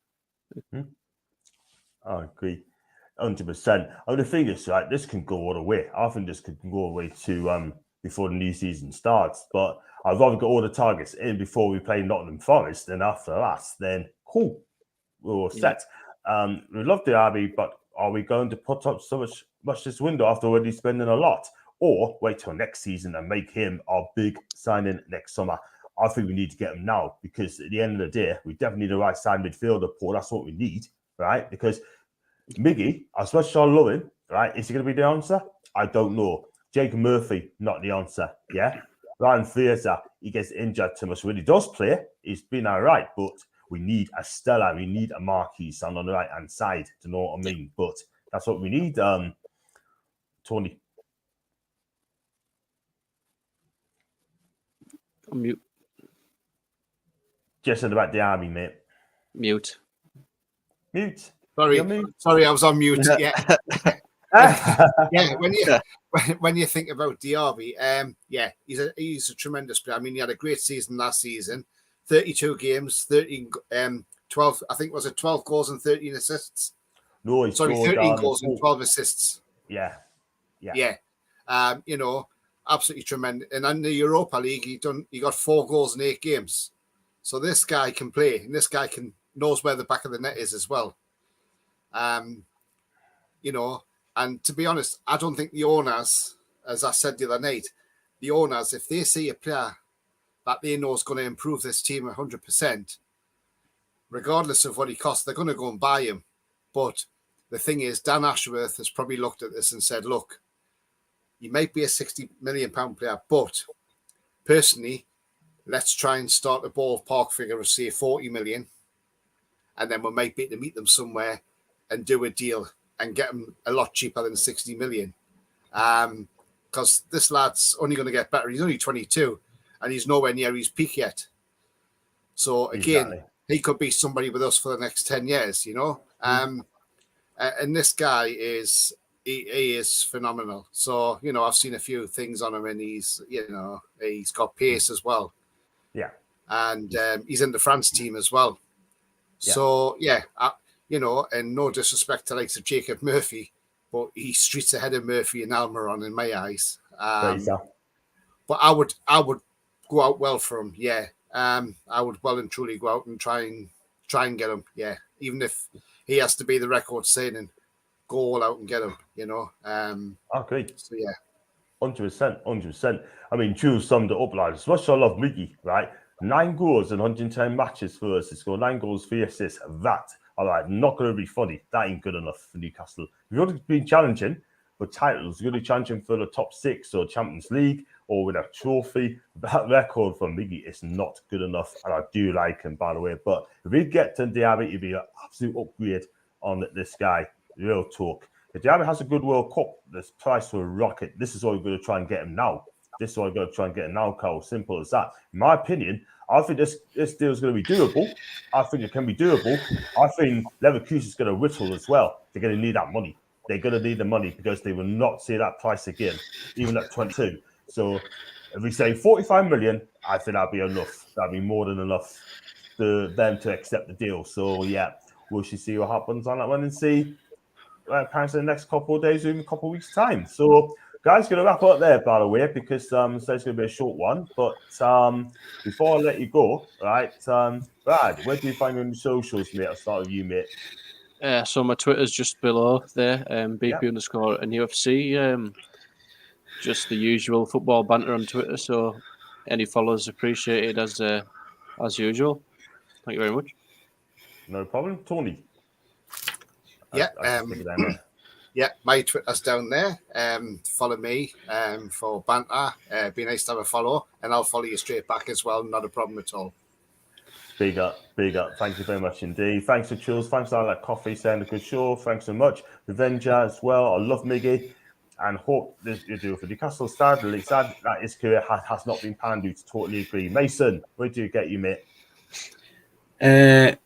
Speaker 1: I agree, 100%. Oh, the thing is, right, this can go all the way. I think this could go all the way to before the new season starts. But I'd rather get all the targets in before we play Nottingham Forest than after that. Then cool, we're all set. We love the Derby, but are we going to put up so much this window after already spending a lot, or wait till next season and make him our big signing next summer? I think we need to get him now because at the end of the day, we definitely need a right side midfielder, Paul. That's what we need, right? Because Miggy, as much as I love him, right, is he going to be the answer? I don't know. Jake Murphy, not the answer, yeah? Ryan Fraser, he gets injured too much. When he does play, he's been all right, but we need a Stella, we need a Marquis on the right-hand side, to know what I mean? But that's what we need, Tony.
Speaker 3: Mute.
Speaker 1: Just said about the Army, mate.
Speaker 3: Mute.
Speaker 2: Sorry, I was on mute. Yeah. When you think about Diaby, he's a tremendous player. I mean, he had a great season last season, 32 games, 12. I think was it 12 goals and 13 assists.
Speaker 1: No, he's
Speaker 2: 13 goals and 12 assists.
Speaker 1: Yeah.
Speaker 2: Absolutely tremendous. And in the Europa League, he got 4 goals in 8 games. So this guy can play, and this guy knows where the back of the net is as well. And to be honest, I don't think the owners, as I said the other night, the owners, if they see a player that they know is going to improve this team 100%, regardless of what he costs, they're going to go and buy him. But the thing is, Dan Ashworth has probably looked at this and said, look, you might be a £60 million player, but personally, let's try and start a ballpark figure of, say, 40 million. And then we might be able to meet them somewhere and do a deal and get him a lot cheaper than 60 million. Because this lad's only going to get better. He's only 22 and he's nowhere near his peak yet. So again, he could be somebody with us for the next 10 years, And this guy he is phenomenal. So, I've seen a few things on him and he's got pace as well.
Speaker 1: Yeah.
Speaker 2: And he's in the France team as well. Yeah. So, and no disrespect to likes of Jacob Murphy, but he's streets ahead of Murphy and Almiron in my eyes. But I would go out well for him. Yeah. I would well and truly go out and try and get him. Yeah. Even if he has to be the record signing, go all out and get him.
Speaker 1: Okay.
Speaker 2: So yeah.
Speaker 1: 100%, 100%. I mean, Jules summed it up like as much as I love Miggy, right? 9 goals in 110 matches for us. He scored 9 goals, 3 assists. That, all right, not going to be funny. That ain't good enough for Newcastle. If you've already been challenging for titles, you're going to be challenging for the top 6 or Champions League or with a trophy. That record for Miggy is not good enough. And I do like him, by the way. But if we get to Diaby, it'd be an absolute upgrade on this guy. Real talk. If Diaby has a good World Cup, this price will rocket. This is what we're going to try and get him now. This is what we're going to try and get him now, Carl. Simple as that. In my opinion, I think this deal is going to be doable. I think it can be doable. I think Leverkusen is going to whittle as well. They're going to need that money. They're going to need the money because they will not see that price again, even at 22. So if we say 45 million, I think that'd be enough. That'd be more than enough for them to accept the deal. So yeah, we should see what happens on that one and see. Perhaps in the next couple of days, even a couple of weeks' time. So, guys, going to wrap up there, by the way, because so it's going to be a short one. But before I let you go, right, Brad, where do you find you on the socials, mate? I'll start with you, mate.
Speaker 3: So my Twitter's just below there, BP underscore and UFC. Just the usual football banter on Twitter. So any followers appreciated as usual. Thank you very much.
Speaker 1: No problem, Tony.
Speaker 2: Yeah,
Speaker 1: I'll stick it down there.
Speaker 2: Yeah, my Twitter's down there. Follow me for banter. Be nice to have a follow, and I'll follow you straight back as well. Not a problem at all.
Speaker 1: Big up, big up. Thank you very much indeed. Thanks for Jules. Thanks for that coffee, saying a good show. Thanks so much. Revenger as well. I love Miggy and hope this you do for Newcastle. Sadly, sad that his career has not been panned. To totally agree. Mason, where do you get you, mate?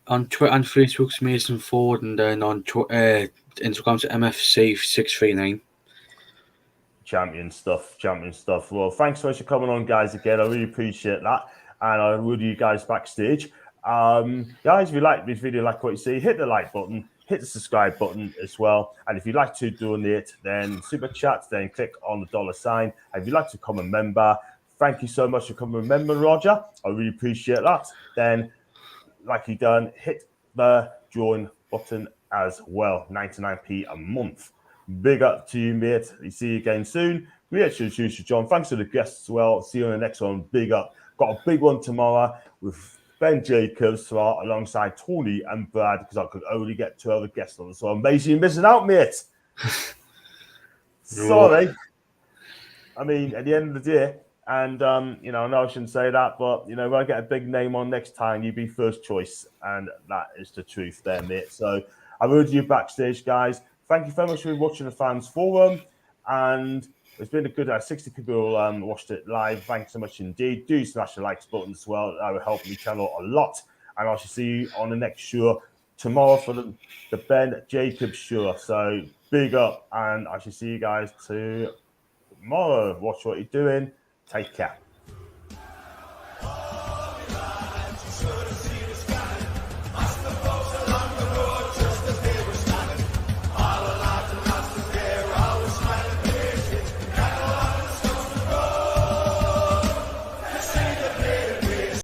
Speaker 5: On Twitter and Facebook's Mason Ford, and then on Instagram's MFC639.
Speaker 1: Champion stuff. Well, thanks so much for coming on, guys, again. I really appreciate that. And I will do you guys backstage. Guys, if you like this video, like what you see, hit the like button, hit the subscribe button as well. And if you'd like to donate, then super chat, then click on the $sign. And if you'd like to become a member, thank you so much for becoming a member, Roger. I really appreciate that. Then, like you done, hit the join button as well. 99p a month. Big up to you, mate. We see you again soon. Great show, John. Thanks to the guests as well. See you on the next one. Big up. Got a big one tomorrow with Ben Jacobs alongside Tony and Brad because I could only get 2 other guests on. So I'm basically missing out, mate. Sorry. I mean, at the end of the day, and I know I shouldn't say that, but when I get a big name on next time, you'd be first choice, and that is the truth there, mate. So I will do you backstage, guys. Thank you very much for watching the Fans Forum, and it's been a good 60 people watched it live. Thanks so much indeed. Do smash the likes button as well. That will help me channel a lot. And I shall see you on the next show tomorrow for the Ben Jacobs show. So big up, and I shall see you guys tomorrow. Watch what you're doing. Take care.